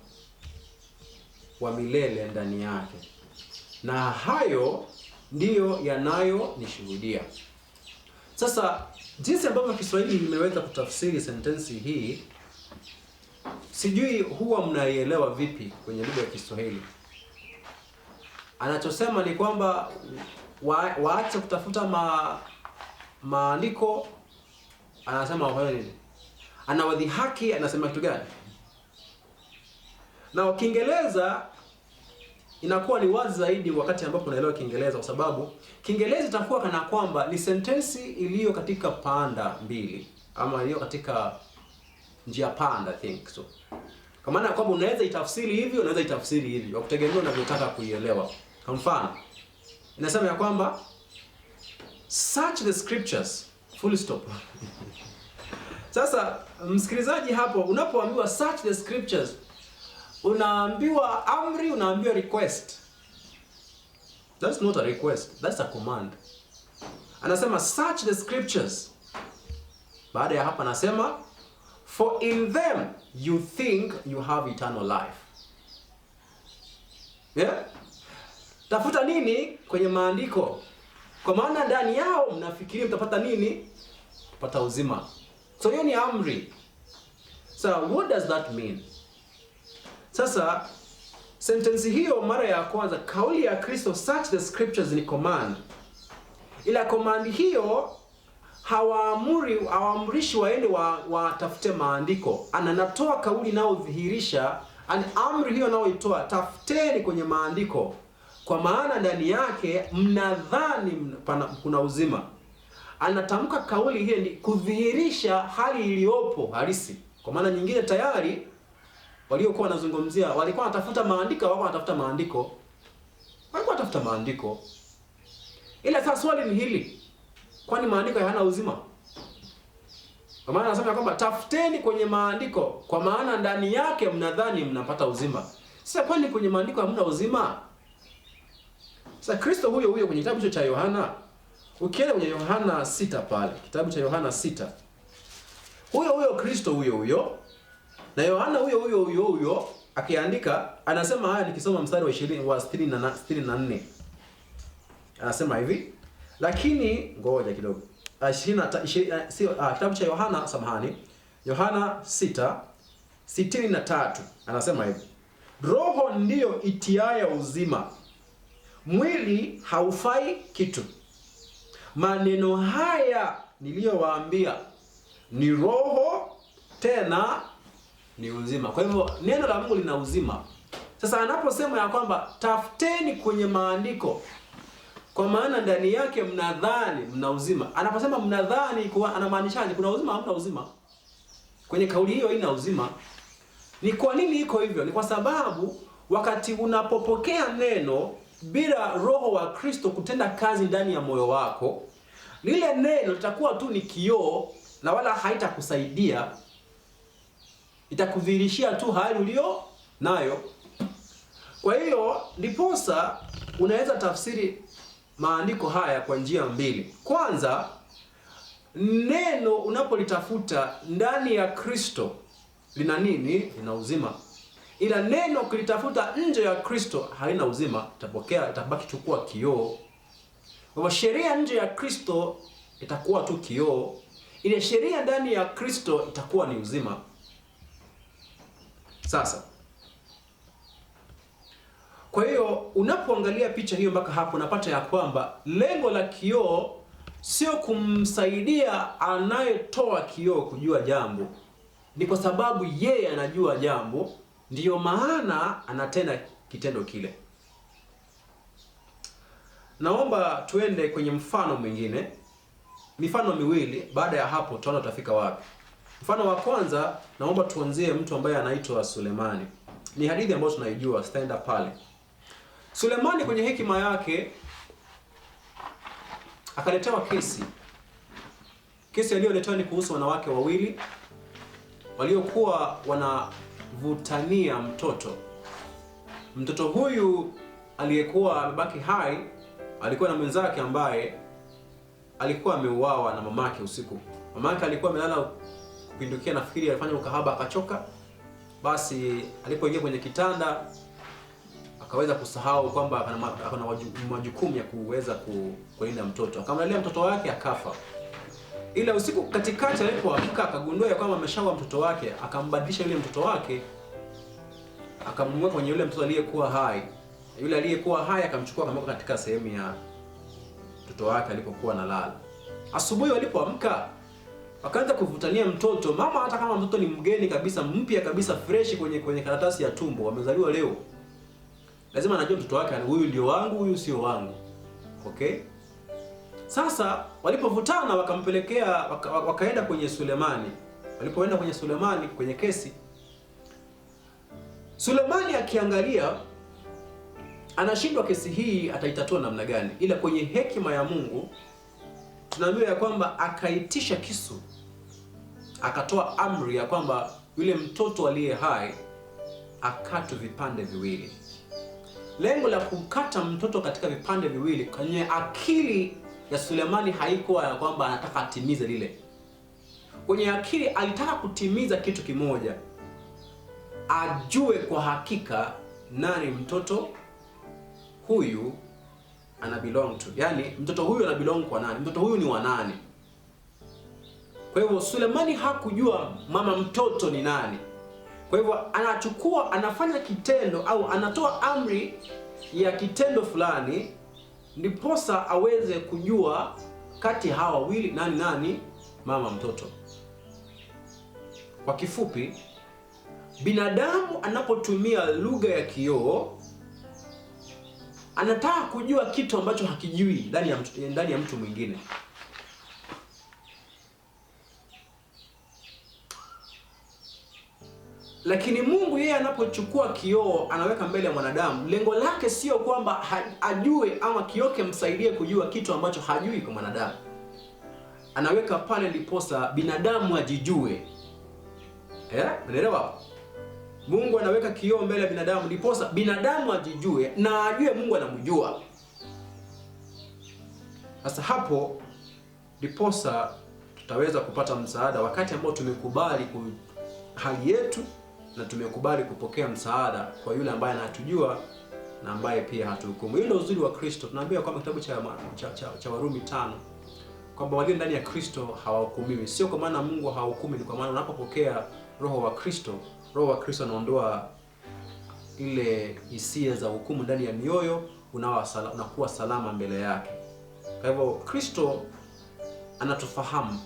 wa milele ndani yake, na hayo ndiyo yanayonishuhudia. Sasa jinsi ambavyo Kiswahili imeweza kutafsiri sentensi hii, sijui huwa mnaielewa vipi kwenye lugha ya Kiswahili. Anachosema ni kwamba waache kutafuta maandiko, anasema wafanye nini? Anawadhihaki, anasema kitu gani? Na Kiingereza inakuwa ni wazi zaidi wakati ambapo unaelewa Kiingereza, kwa sababu Kiingereza itakuwa kana kwamba ni sentensi iliyo katika panda mbili, ama iliyo katika njia panda, I think so. Kwa maana kwamba unaweza itafsiri hivi, unaweza itafsiri hivi, kwa kutegemea unavyotaka kuielewa. Kwa mfano, inasema ya kwamba search the scriptures, full stop. Sasa msikilizaji, hapo unapoambiwa search the scriptures, unaambiwa amri, unaambiwa request. That's not a request, that's a command. Anasema search the scriptures. Baada ya hapa anasema for in them you think you have eternal life. Yeah? Tafuta nini kwenye maandiko? Kwa maana ndani yao mnafikiri mtapata nini? Kupata uzima. So hiyo ni amri. So what does that mean? Sasa sentensi hiyo mara ya kwanza, kauli ya Kristo search the scriptures ni command. Ila command hiyo hawaamrishi waende watafute maandiko. Anatoa kauli nao dhihirisha, amri hiyo nao itoa, tafuteni kwenye maandiko, kwa maana ndani yake mnadhani kuna uzima. Anatamka kauli hiyo ni kudhihirisha hali iliyopo halisi. Kwa maana nyingine tayari waliokuwa wanazungumzia walikuwa wanatafuta maandiko, walikuwa wanatafuta maandiko. Ila sasa swali ni hili: kwani maandiko hayana uzima? Kwa maana anasema kwamba tafuteni kwenye maandiko, kwa maana ndani yake mnadhani mnapata uzima. Sasa kwani kwenye maandiko hamna uzima? Sasa Kristo huyo huyo kwenye kitabu cha Yohana, ukienda kwenye Yohana 6 pale, kitabu cha Yohana 6, huyo huyo Kristo huyo huyo na Yohana huyo huyo akiandika, anasema haya, nikisoma mstari wa 20 wa 64. Anasema hivi, lakini ngoja kidogo. Kitabu cha Yohana, samahani, Yohana 6:63 anasema hivi, roho ndiyo itiaya uzima, mwili haufai kitu. Maneno haya niliyowaambia ni roho tena ni uzima. Kwa hivyo neno la Mungu lina uzima. Sasa anaposema ya kwamba tafuteni kwenye maandiko, kwa maana ndani yake mnadhani mna uzima. Anaposema mnadhani, kwa anamaanishaje? Kuna uzima, hamna uzima? Kwenye kauli hiyo ina uzima. Ni kwa nini iko hivyo? Ni kwa sababu wakati unapopokea neno bila roho wa Kristo kutenda kazi ndani ya moyo wako, lile neno litakuwa tu ni kioo na wala haitakusaidia. Itakudhihirishia tu hali ulio nayo. Kwa hiyo ndiposa unaweza tafsiri maandiko haya kwa njia mbili. Kwanza, neno unapolitafuta ndani ya Kristo lina nini? Lina uzima. Ila neno ukilitafuta nje ya Kristo halina uzima, itabaki tu kuwa kioo. Kwa sheria nje ya Kristo itakuwa tu kioo, ile sheria ndani ya Kristo itakuwa ni uzima. Sasa, kwa hiyo unapoangalia picha hiyo mpaka hapo, unapata ya kwamba lengo la kioo sio kumsaidia anayetoa kioo kujua jambo. Ni kwa sababu yeye anajua jambo, ndiyo maana anatenda kitendo kile. Naomba tuende kwenye mfano mwingine, mifano miwili. Baada ya hapo tuone tutafika wapi. Mfano wa kwanza, naomba tuanzie mtu ambaye anaitwa Sulemani. Ni hadithi ambayo tunaijua, stand up pale. Sulemani kwenye hekima yake akaletewa kesi. Kesi aliyoletewa ni kuhusu wanawake wawili waliokuwa wanavutania mtoto. Mtoto huyu aliyekuwa amebaki hai alikuwa na mwenzake ambaye alikuwa ameuawa na mamake usiku. Mamake alikuwa amelala kupindukia, nafikiri alifanya ukahaba akachoka. Basi alipoingia kwenye kitanda akaweza kusahau kwamba akana majukumu ya kuweza kulinda mtoto. Akamlalia mtoto wake akafa. Ila usiku katikati alipoamka akagundua ya kwamba ameshaua mtoto wake, akambadilisha yule mtoto wake, akamweka kwenye yule mtoto aliyekuwa hai. Yule aliyekuwa hai akamchukua akamweka katika sehemu ya mtoto wake alipokuwa analala. Asubuhi walipoamka wakaanza kuvutania mtoto. Mama, hata kama mtoto ni mgeni kabisa, mpya kabisa, fresh kwenye karatasi ya tumbo, wamezaliwa leo, lazima anajua mtoto wake, huyu ndio wangu, huyu sio wangu. Okay? Sasa walipovutana wakaenda kwenye Sulemani. Walipoenda kwenye Sulemani kwenye kesi, Sulemani akiangalia anashindwa kesi hii ataitatua namna gani. Ila kwenye hekima ya Mungu tunaambiwa ya kwamba akaitisha kisu, akatoa amri ya kwamba yule mtoto aliye hai akatwe vipande viwili. Lengo la kukata mtoto katika vipande viwili kwenye akili ya Sulemani haikuwa ya kwamba anataka atimize lile. Kwenye akili alitaka kutimiza kitu kimoja, ajue kwa hakika nani mtoto huyu ana belong to. Yaani mtoto huyu ana belong kwa nani? Mtoto huyu ni wa nani? Kwa hivyo Sulemani hakujua mama mtoto ni nani. Kwa hivyo anafanya kitendo au anatoa amri ya kitendo fulani ndiposa aweze kujua kati hawa wawili nani mama mtoto. Kwa kifupi, binadamu anapotumia lugha ya kioo anataka kujua kitu ambacho hakijui ndani ya mtu mwingine. Lakini Mungu yeye anapochukua kioo anaweka mbele ya mwanadamu, lengo lake sio kwamba ajue ama kioo kimsaidie kujua kitu ambacho hajui kwa mwanadamu. anaweka pale ndiposa binadamu ajijue. Unaelewa? Mungu anaweka kioo mbele ya binadamu ndiposa binadamu ajijue na ajue Mungu anamjua. Sasa hapo ndiposa tutaweza kupata msaada wakati ambao tumekubali hali yetu na tumekubali kupokea msaada kwa yule ambaye anatujua na ambaye pia hatuhukumu. Hilo uzuri wa Kristo. Tunaambiwa kwamba kitabu cha Warumi 5 kwamba walio ndani ya Kristo hawahukumiwi. Sio kwa maana Mungu hahukumi, ni kwa maana unapopokea Roho wa Kristo anaondoa ile hisia za hukumu ndani ya mioyo, unakuwa salama mbele yake. Kwa hivyo Kristo anatufahamu.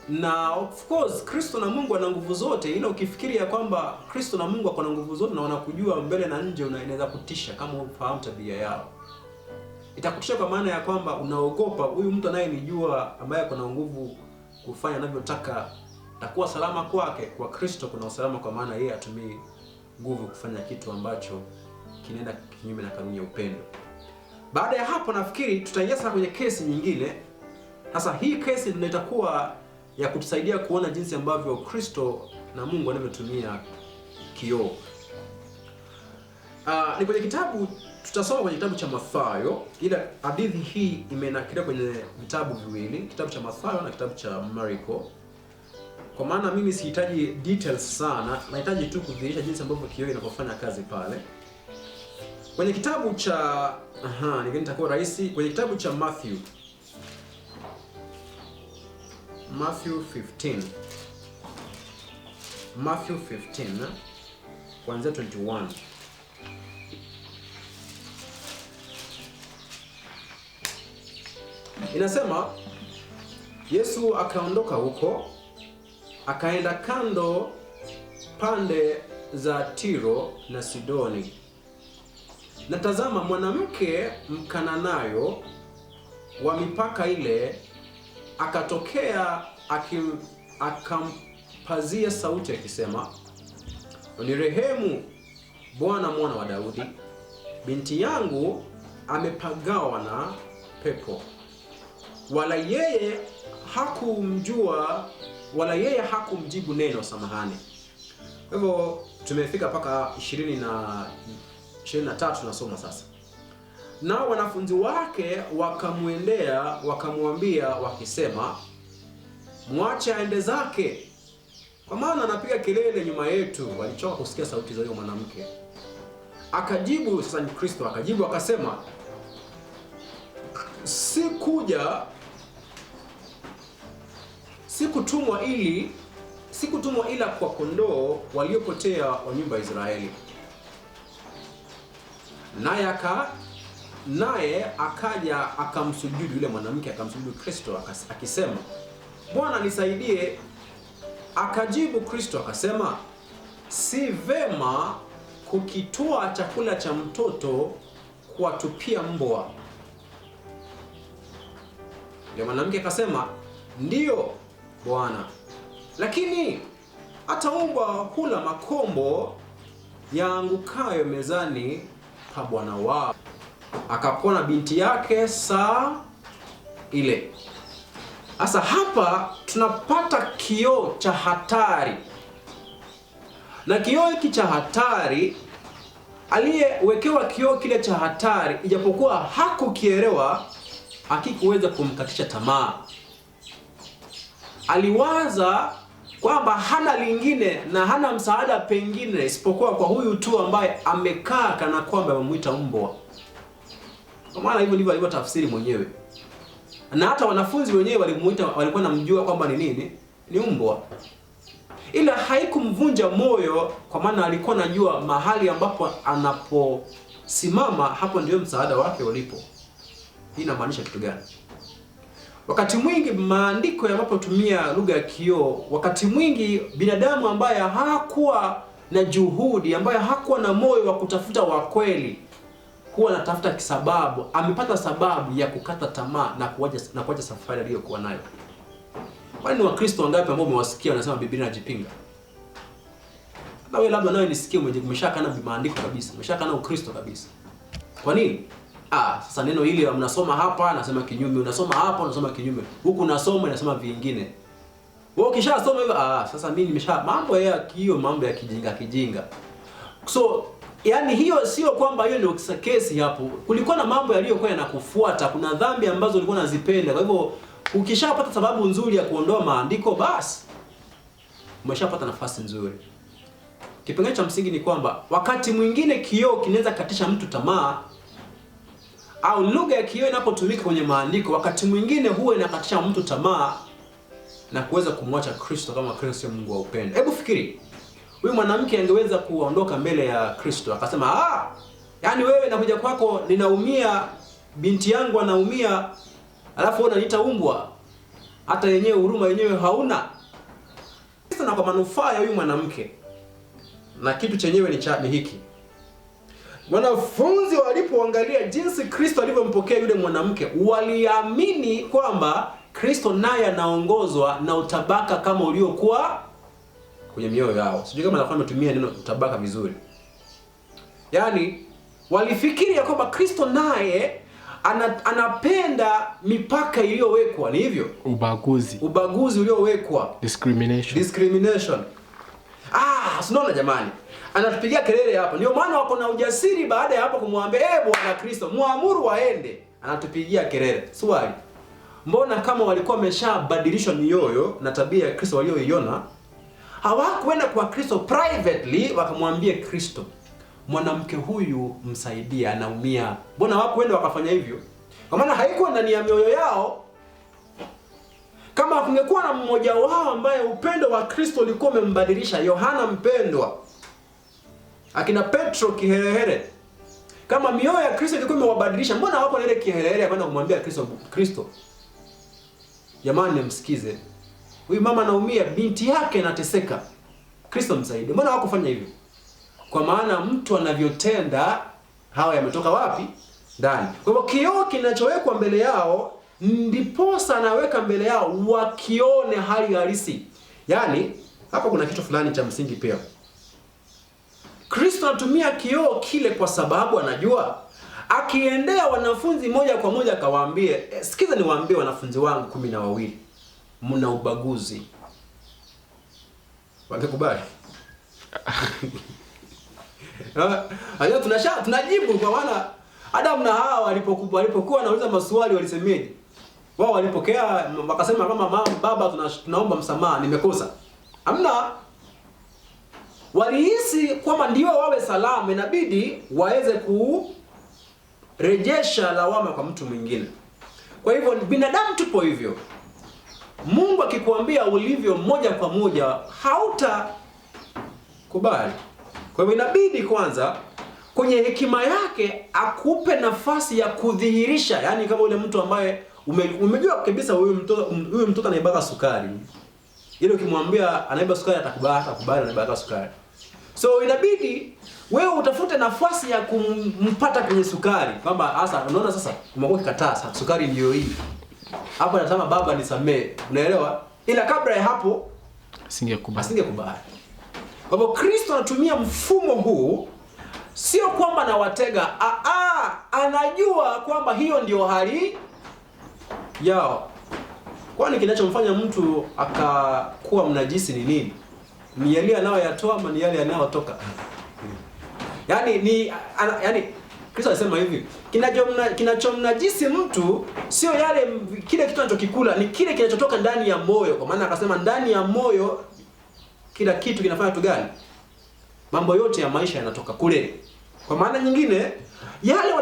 Na of course Kristo na Mungu wana nguvu zote. Ila ukifikiri ya kwamba Kristo na Mungu wako na nguvu zote na wanakujua mbele na nje, inaweza kutisha kama ufahamu tabia yao. Itakutisha kwa maana ya kwamba unaogopa huyu mtu anayenijua ambaye ako na nguvu kufanya anavyotaka, takuwa salama kwake. Kwa Kristo kuna usalama kwa maana yeye atumii nguvu kufanya kitu ambacho kinaenda kinyume na kanuni ya upendo. Baada ya hapo nafikiri tutaingia sasa kwenye kesi nyingine. Sasa hii kesi ndio itakuwa ya kutusaidia kuona jinsi ambavyo Kristo na Mungu wanavyotumia kioo. Ni kwenye kitabu, tutasoma kwenye kitabu cha Mathayo. Ila hadithi hii imenakiliwa kwenye vitabu viwili, kitabu cha Mathayo na kitabu cha Marko. Kwa maana mimi sihitaji details sana, nahitaji tu kudhihirisha jinsi ambavyo kioo inapofanya kazi pale. Kwenye kitabu cha nitakuwa rahisi, kwenye kitabu cha Matthew 15 kuanzia 21. Inasema Yesu akaondoka huko akaenda kando pande za Tiro na Sidoni. Na tazama, mwanamke Mkananayo wa mipaka ile akatokea akampazia sauti akisema, "Unirehemu Bwana, mwana wa Daudi, binti yangu amepagawa na pepo." Wala yeye hakumjibu neno. Samahani. Kwa hivyo tumefika mpaka 23 tunasoma sasa. Na wanafunzi wake wakamwendea wakamwambia wakisema, "Mwache aende zake, kwa maana anapiga kelele nyuma yetu." Walichoka kusikia sauti za huyo mwanamke. Akajibu, sasa ni Kristo akajibu akasema, Sikutumwa ila kwa kondoo waliopotea wa nyumba ya Israeli." Naye akaja akamsujudu yule mwanamke, akamsujudu Kristo akisema, "Bwana nisaidie." Akajibu Kristo akasema, "Si vema kukitoa chakula cha mtoto kuwatupia mbwa." Yule mwanamke akasema, "Ndiyo Bwana, lakini hata mbwa hula makombo yaangukayo mezani pa bwana wao." Akapona binti yake saa ile. Sasa hapa tunapata kioo cha hatari. Na kioo hiki cha hatari, aliyewekewa kioo kile cha hatari, ijapokuwa hakukielewa, hakikuweza kumkatisha tamaa. Aliwaza kwamba hana lingine na hana msaada pengine isipokuwa kwa huyu tu ambaye amekaa kana kwamba amemuita mbwa. Kwa maana hivyo ndivyo alivyotafsiri mwenyewe. Na hata wanafunzi wenyewe walikuwa namjua kwamba ni nini? Ni mbwa. Ila haikumvunja moyo, kwa maana alikuwa anajua mahali ambapo anaposimama hapo ndio msaada wake ulipo. Hii inamaanisha kitu gani? Wakati mwingi maandiko yanapotumia lugha ya kioo, wakati mwingi binadamu ambaye hakuwa na juhudi, ambaye hakuwa na moyo wa kutafuta wa kweli, huwa anatafuta kisababu, amepata sababu ya kukata tamaa na kuacha safari aliyokuwa nayo. Kwani ni Wakristo wangapi ambao umewasikia wanasema Biblia inajipinga? Na wewe labda nawe nisikie umeshakana maandiko kabisa, umeshakana Ukristo kabisa. Kwa nini? Sasa neno hili mnasoma hapa nasema kinyume, unasoma hapa unasoma kinyume, huku unasoma inasema vingine. Wewe ukishasoma hivyo, sasa mimi mambo ya kijinga. So yani hiyo sio kwamba hiyo ndio kesi hapo. Kulikuwa na mambo yaliyokuwa yanakufuata, kuna dhambi ambazo ulikuwa unazipenda. Kwa hivyo ukishapata sababu nzuri ya kuondoa maandiko, basi umeshapata nafasi nzuri. Kipengele cha msingi ni kwamba wakati mwingine kioo kinaweza katisha mtu tamaa, au lugha ya kioo inapotumika kwenye maandiko wakati mwingine huwa inakatisha mtu tamaa na kuweza kumwacha Kristo kama Kristo Mungu wa upendo. Hebu fikiri, huyu mwanamke angeweza kuondoka mbele ya Kristo akasema, yani wewe nakuja kwako ninaumia, binti yangu anaumia, alafu wewe unaniita umbwa, hata yenyewe huruma yenyewe hauna. Sasa na kwa manufaa ya huyu mwanamke, na kitu chenyewe ni hiki. Wanafunzi walipoangalia jinsi Kristo alivyompokea yule mwanamke, waliamini kwamba Kristo naye anaongozwa na utabaka kama uliokuwa kwenye mioyo yao. Sijui kama nafahamu tumia neno utabaka vizuri. Yaani walifikiri ya kwamba Kristo naye anapenda mipaka iliyowekwa, ni hivyo? Ubaguzi uliowekwa. Discrimination. Sinaona jamani. Anatupigia kelele hapa. Ndio maana wako na ujasiri baada ya hapo kumwambia, Bwana Kristo, muamuru waende. Anatupigia kelele. Swali. Mbona kama walikuwa wameshabadilishwa mioyo na tabia ya Kristo walioiona, hawakwenda kwa Kristo privately wakamwambia Kristo, mwanamke huyu msaidia, anaumia? Mbona hawakwenda wakafanya hivyo? Kwa maana haikuwa ndani ya mioyo yao. Kama kungekuwa na mmoja wao ambaye upendo wa Kristo ulikuwa umembadilisha, Yohana mpendwa, akina Petro kiherehere, kama mioyo ya Kristo ilikuwa imewabadilisha, mbona hawapo na ile kiherehere kwenda kumwambia Kristo, jamani msikize, huyu mama anaumia, binti yake anateseka, Kristo msaidie? Mbona hawakufanya hivyo? Kwa maana mtu anavyotenda hawa yametoka wapi? Ndani. Kwa hivyo kioo kinachowekwa mbele yao ndiposa anaweka mbele yao wakione hali halisi. Yaani hapa kuna kitu fulani cha msingi pia. Kristo anatumia kioo kile kwa sababu anajua akiendea wanafunzi moja kwa moja akawaambie, sikiza niwaambie wanafunzi wangu 12, mna ubaguzi. Wangekubali? Tunajibu kwa maana Adam na Hawa walipokuwa wanauliza maswali walisemeje? Wao walipokea wakasema kama mama, baba tunaomba msamaha, nimekosa. Hamna. Walihisi kwamba ndio wawe salama inabidi waweze kurejesha lawama kwa mtu mwingine. Kwa hivyo binadamu tupo hivyo. Mungu akikuambia ulivyo moja kwa moja hautakubali. Kwa hivyo inabidi kwanza kwenye hekima yake akupe nafasi ya kudhihirisha. Yaani kama ule mtu ambaye umejua kabisa huyu mtoto anaibaka sukari. Ile ukimwambia anaiba sukari atakubali anaibaka sukari. So inabidi wewe utafute nafasi ya kumpata kwenye sukari. Kwamba sasa unaona sasa umekuwa ukikataa sukari ndio hii. Hapo anasema baba nisamee. Unaelewa? Ila kabla ya hapo asingekubali. Kwa hivyo Kristo anatumia mfumo huu, sio kwamba anawatega, anajua kwamba hiyo ndio hali yao. Kwani kinachomfanya mtu akakuwa mnajisi ni nini? Ni yale anayoyatoa ama ni yale yanayotoka? Yaani Kristo alisema hivi, kinachomnajisi mtu sio kile kitu anachokikula, ni kile kinachotoka ndani ya moyo. Kwa maana akasema ndani ya moyo kila kitu kinafanya tu gani? Mambo yote ya maisha yanatoka kule. Kwa maana nyingine, yale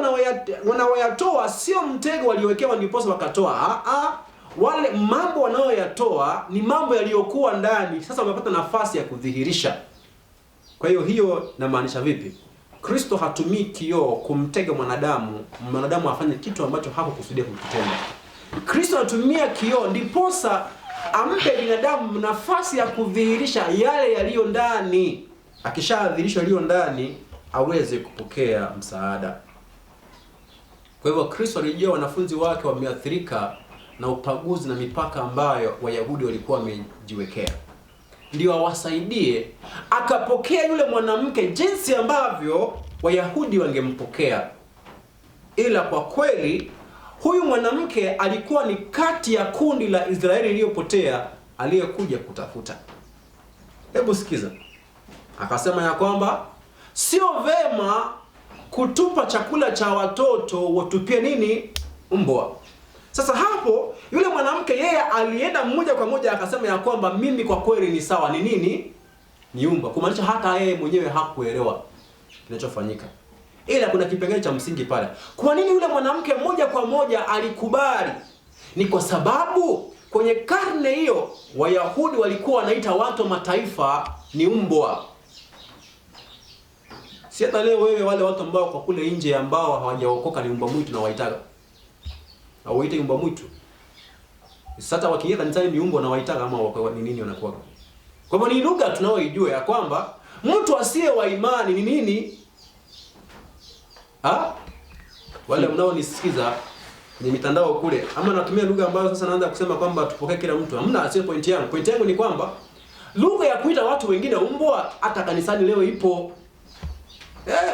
wanaoyatoa sio mtego waliowekewa ndiposa wakatoa. Wale mambo wanayoyatoa ni mambo yaliyokuwa ndani, sasa wamepata nafasi ya kudhihirisha. Kwa hiyo inamaanisha vipi? Kristo hatumii kioo kumtega mwanadamu afanye kitu ambacho hakukusudia kukitenda. Kristo anatumia kioo ndiposa ampe binadamu nafasi ya kudhihirisha yale yaliyo ndani. Akishadhihirisha yaliyo ndani, aweze kupokea msaada. Kwa hivyo Kristo alijua wanafunzi wake wameathirika na upaguzi na mipaka ambayo Wayahudi walikuwa wamejiwekea. Ndio awasaidie, akapokea yule mwanamke jinsi ambavyo Wayahudi wangempokea. ila kwa kweli huyu mwanamke alikuwa ni kati ya kundi la Israeli iliyopotea aliyekuja kutafuta. Hebu sikiza. Akasema ya kwamba sio vema kutupa chakula cha watoto watupie nini? Mbwa. Sasa hapo yule mwanamke yeye alienda mmoja kwa moja akasema ya kwamba mimi kwa kweli ni sawa, ni nini? Ni mbwa. Kumaanisha hata yeye mwenyewe hakuelewa kinachofanyika. Ila kuna kipengele cha msingi pale. Kwa nini yule mwanamke moja kwa moja alikubali? Ni kwa sababu kwenye karne hiyo Wayahudi walikuwa wanaita watu mataifa ni mbwa. Si hata leo wewe wale watu ambao kwa kule nje ambao hawajaokoka ni mbwa mwitu na waitaga. Hawaiti mbwa mwitu. Sasa wakiingia kanisani ni mbwa na waitaga ama ni nini wanakuwa. Kwa hivyo ni lugha tunaoijua ya kwamba mtu asiye wa imani ni nini? Wale mnaonisikiza kwenye mitandao kule ama natumia lugha ambayo sasa naanza kusema kwamba tupokee kila mtu. Hamna, sio point yangu. Point yangu ni kwamba lugha ya kuita watu wengine mbwa hata kanisani leo ipo.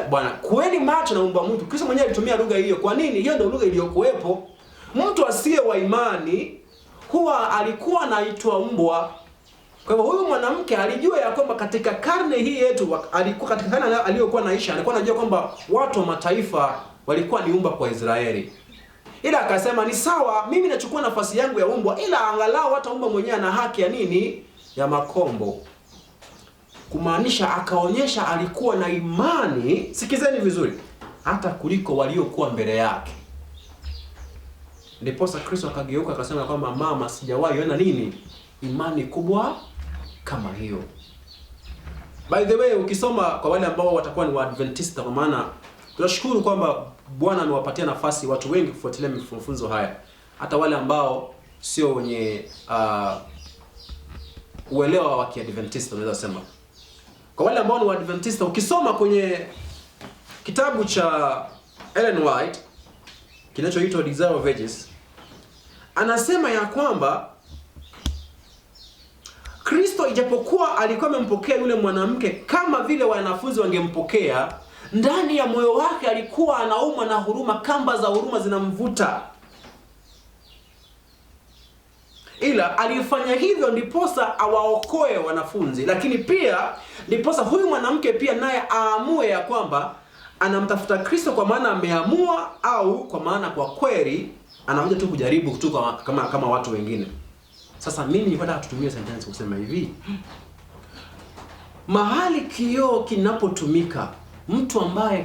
Bwana, kueni macho na mbwa mwitu. Kristo mwenyewe alitumia lugha hiyo. Kwa nini? Hiyo ndio lugha iliyokuwepo. Mtu asiye wa imani huwa alikuwa anaitwa mbwa. Kwa hivyo huyu mwanamke alijua ya kwamba katika karne hii yetu, alikuwa katika karne aliyokuwa anaishi, alikuwa anajua kwamba watu wa mataifa walikuwa ni mbwa kwa Israeli. Ila akasema ni sawa, mimi nachukua nafasi yangu ya mbwa, ila angalau hata mbwa mwenyewe ana haki ya nini? Ya makombo. Kumaanisha akaonyesha alikuwa na imani, sikizeni vizuri, hata kuliko waliokuwa mbele yake. Ndiposa Kristo akageuka akasema kwamba mama, sijawahi ona nini? Imani kubwa kama hiyo. By the way, ukisoma kwa wale ambao watakuwa ni Waadventista, kwa maana tunashukuru kwamba Bwana amewapatia nafasi watu wengi kufuatilia mafunzo haya. Hata wale ambao sio wenye uelewa wa Kiadventista unaweza sema. Kwa wale ambao ni Waadventista, ukisoma kwenye kitabu cha Ellen White kinachoitwa Desire of Ages, anasema ya kwamba Kristo ijapokuwa alikuwa amempokea yule mwanamke kama vile wanafunzi wangempokea, ndani ya moyo wake alikuwa anaumwa na huruma, kamba za huruma zinamvuta. Ila alifanya hivyo ndiposa awaokoe wanafunzi, lakini pia ndiposa huyu mwanamke pia naye aamue ya kwamba anamtafuta Kristo kwa maana ameamua, au kwa maana kwa kweli anakuja tu kujaribu tu kama watu wengine. Sasa mimi nilipata tutumie sentence kusema hivi. Mahali kioo kinapotumika, mtu ambaye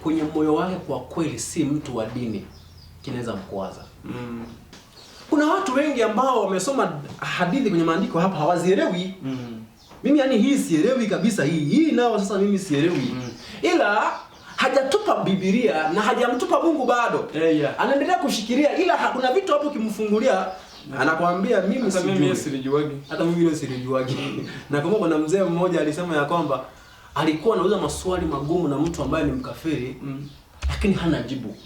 kwenye moyo wake kwa kweli si mtu wa dini kinaweza mkwaza. Kuna watu wengi ambao wamesoma hadithi kwenye maandiko hapa hawazielewi. Mimi yani hii sielewi kabisa hii nao sasa mimi sielewi. Ila hajatupa Biblia na hajamtupa Mungu bado. Anaendelea kushikilia, ila hakuna vitu hapo kimfungulia anakuambia mimi sijuagi. Hata mimi sijuagi. Na kama kuna mzee mmoja alisema ya kwamba alikuwa anauliza maswali magumu na mtu ambaye ni mkafiri, lakini hana jibu.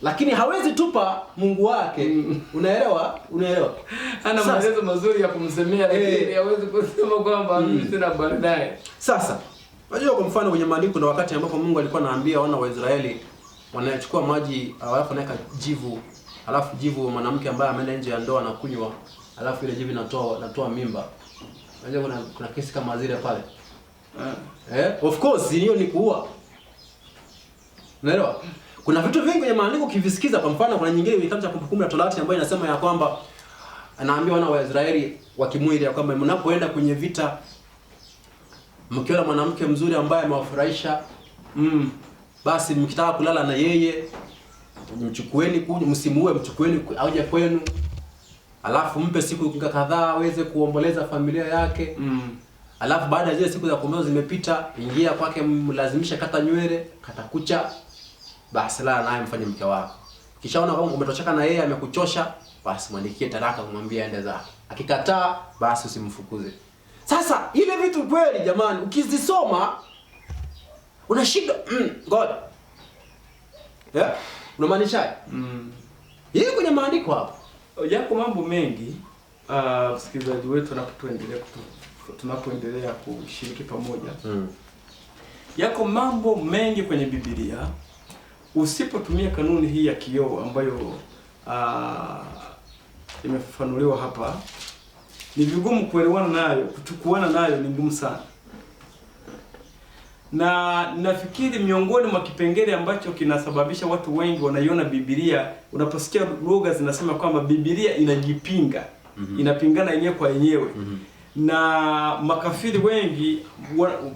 Lakini hawezi tupa Mungu wake. Unaelewa? Ana maelezo mazuri ya kumsemea, lakini hawezi kusema kwamba mimi sina habari naye. Sasa, unajua kwa mfano kwenye maandiko kuna wakati ambapo Mungu alikuwa anaambia wana wa Israeli wanachukua maji alafu anaweka jivu, alafu jivu mwanamke ambaye ameenda nje ya ndoa anakunywa, alafu ile jivu inatoa mimba. Unajua kuna kesi kama zile pale. Of course hiyo ni kuua. Unaelewa? Kuna vitu vingi kwenye maandiko ukivisikiza. Kwa mfano kuna nyingine kitabu cha Kumbukumbu la Torati ambayo inasema ya kwamba anaambia wana wa Israeli wa kimwili ya kwamba mnapoenda kwenye vita mkiona mwanamke mzuri ambaye amewafurahisha, basi mkitaka kulala na yeye mchukueni msimuue, mchukueni auje kwenu. Alafu mpe siku kadhaa aweze kuomboleza familia yake. Alafu baada ya zile siku za kuomboleza zimepita, ingia kwake, mlazimisha kata nywele, kata kucha. Basi lala naye mfanye mke wako. Kishaona kama umetosheka na yeye amekuchosha, basi mwandikie talaka kumwambia aende zake. Akikataa basi usimfukuze. Sasa ile vitu kweli jamani ukizisoma unashika God. Unamaanisha? Yeye kwenye maandiko hapo. Yako mambo mengi msikilizaji wetu tunapoendelea kushiriki pamoja. Yako mambo mengi kwenye Biblia usipotumia kanuni hii ya kioo ambayo imefafanuliwa hapa, ni vigumu kuelewana nayo, kuchukuana nayo ni ngumu sana. Na nafikiri miongoni mwa kipengele ambacho kinasababisha watu wengi wanaiona Biblia, unaposikia lugha zinasema kwamba Biblia inajipinga, inapingana yenyewe kwa yenyewe. Na makafiri wengi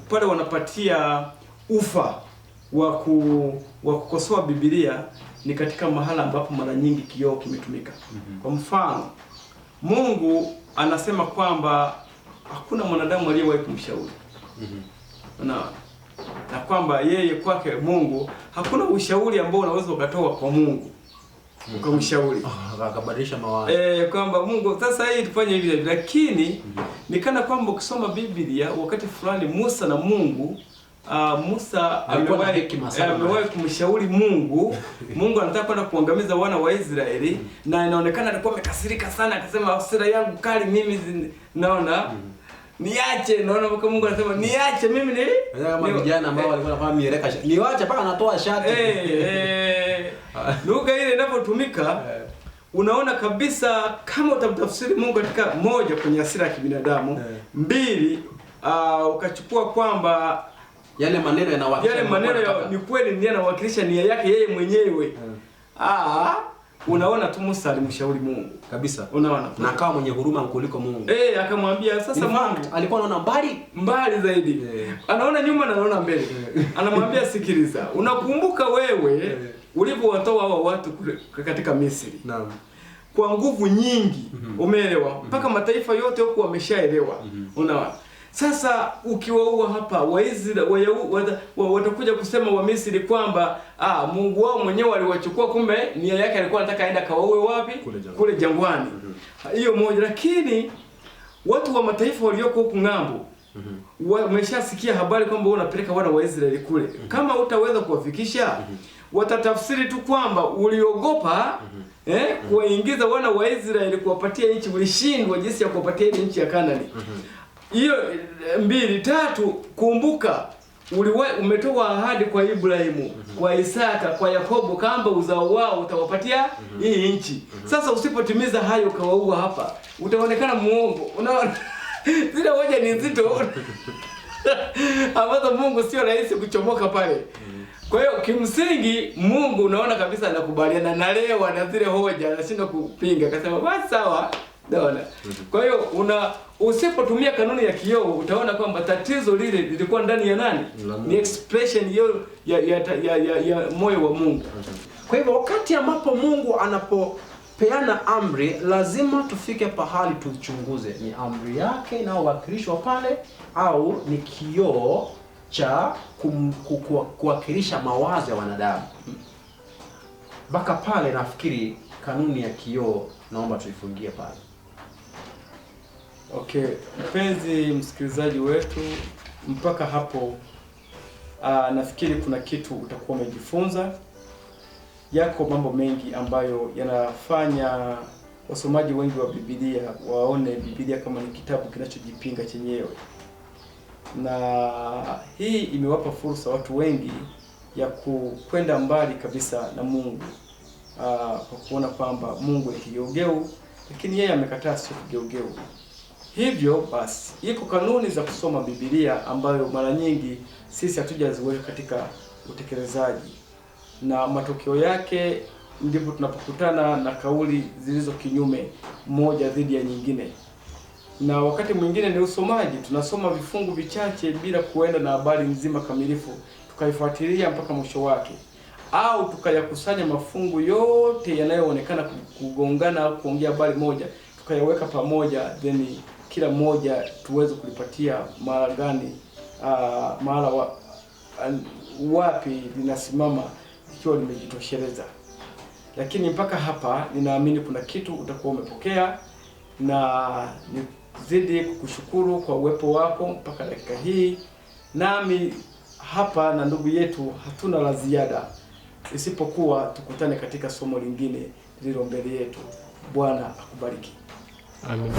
pale wanapatia ufa wa kukosoa Biblia ni katika mahala ambapo mara nyingi kioo kimetumika. Kwa mfano, Mungu anasema kwamba hakuna mwanadamu aliyewahi kumshauri. Na kwamba yeye kwake Mungu hakuna ushauri ambao unaweza ukatoa kwa Mungu ukamshauri akabadilisha mawazo. Kwamba Mungu sasa hii tufanye hivi, lakini nikana kwamba ukisoma Biblia wakati fulani Musa na Mungu Musa amewahi kumshauri Mungu. Mungu anataka kwenda kuangamiza wana wa Israeli, na inaonekana alikuwa amekasirika sana, akasema hasira yangu kali mimi naona niache. Naona mpaka Mungu anasema niache mimi ni kama vijana ambao walikuwa wanafanya mieleka, niache mpaka anatoa shati. Lugha ile inapotumika unaona kabisa kama utamtafsiri Mungu katika moja, kwenye hasira ya kibinadamu, mbili ukachukua kwamba yale maneno yanawakilisha ni kweli ndiye anawakilisha nia yake yeye mwenyewe. Unaona tu Musa alimshauri Mungu kabisa. Unaona, na akawa mwenye huruma kuliko Mungu. Akamwambia sasa Mungu alikuwa anaona mbali zaidi. Anaona nyuma na anaona mbele. Anamwambia sikiliza, unakumbuka wewe ulipowatoa hawa watu katika Misri? Naam. Kwa nguvu nyingi, umeelewa? Mpaka mataifa yote huko wameshaelewa. Unaona? Sasa ukiwaua hapa Waisraeli watakuja kusema wa Misri kwamba Mungu wao mwenyewe aliwachukua, kumbe nia yake alikuwa anataka aenda kawaue wapi? Kule jangwani. Hiyo moja. Lakini watu wa mataifa walioko huku ng'ambo wameshasikia habari kwamba wewe unapeleka wana wa Israeli kule. Kama utaweza kuwafikisha, watatafsiri tu kwamba uliogopa kuwaingiza wana wa Israeli, kuwapatia nchi, ulishindwa jinsi ya kuwapatia ile nchi ya Kanaani. Hiyo 2, 3, kumbuka umetoa ahadi kwa Ibrahimu, kwa Isaka, kwa Yakobo kwamba uzao wao utawapatia hii nchi. Sasa usipotimiza hayo kawaua hapa, utaonekana muongo. Unaona? Zile hoja ni nzito. Ambazo Mungu sio rahisi kuchomoka pale. Kwa hiyo kimsingi Mungu unaona kabisa anakubaliana na leo na zile hoja, anashindwa kupinga. Akasema basi sawa. Naona. Kwa hiyo usipotumia kanuni ya kioo utaona kwamba tatizo lile lilikuwa ndani ya nani? Ni expression hiyo ya moyo wa Mungu. Kwa hivyo wakati ambapo Mungu anapopeana amri, lazima tufike pahali tuchunguze, ni amri yake inayowakilishwa pale au ni kioo cha kuwakilisha mawazo ya wanadamu. Mpaka pale nafikiri kanuni ya kioo naomba tuifungie pale. Okay, mpenzi msikilizaji wetu, mpaka hapo nafikiri kuna kitu utakuwa umejifunza. Yako mambo mengi ambayo yanafanya wasomaji wengi wa Biblia waone Biblia kama ni kitabu kinachojipinga chenyewe. Na hii imewapa fursa watu wengi ya kwenda mbali kabisa na Mungu. Kwa kuona kwamba Mungu ni kigeugeu, lakini yeye amekataa sio kigeugeu. Hivyo basi, iko kanuni za kusoma Biblia ambayo mara nyingi sisi hatujaziweka katika utekelezaji. Na matokeo yake ndipo tunapokutana na kauli zilizo kinyume moja dhidi ya nyingine. Na wakati mwingine ni usomaji, tunasoma vifungu vichache bila kuenda na habari nzima kamilifu, tukaifuatilia mpaka mwisho wake. Au tukayakusanya mafungu yote yanayoonekana kugongana au kuongea habari moja, tukayaweka pamoja, then kila moja tuweze kulipatia mahala gani, mahala wapi linasimama ikiwa limejitosheleza. Lakini mpaka hapa ninaamini kuna kitu utakuwa umepokea, na nizidi kukushukuru kwa uwepo wako mpaka dakika hii. Nami hapa na ndugu yetu hatuna la ziada isipokuwa tukutane katika somo lingine lililo mbele yetu. Bwana akubariki. Amen.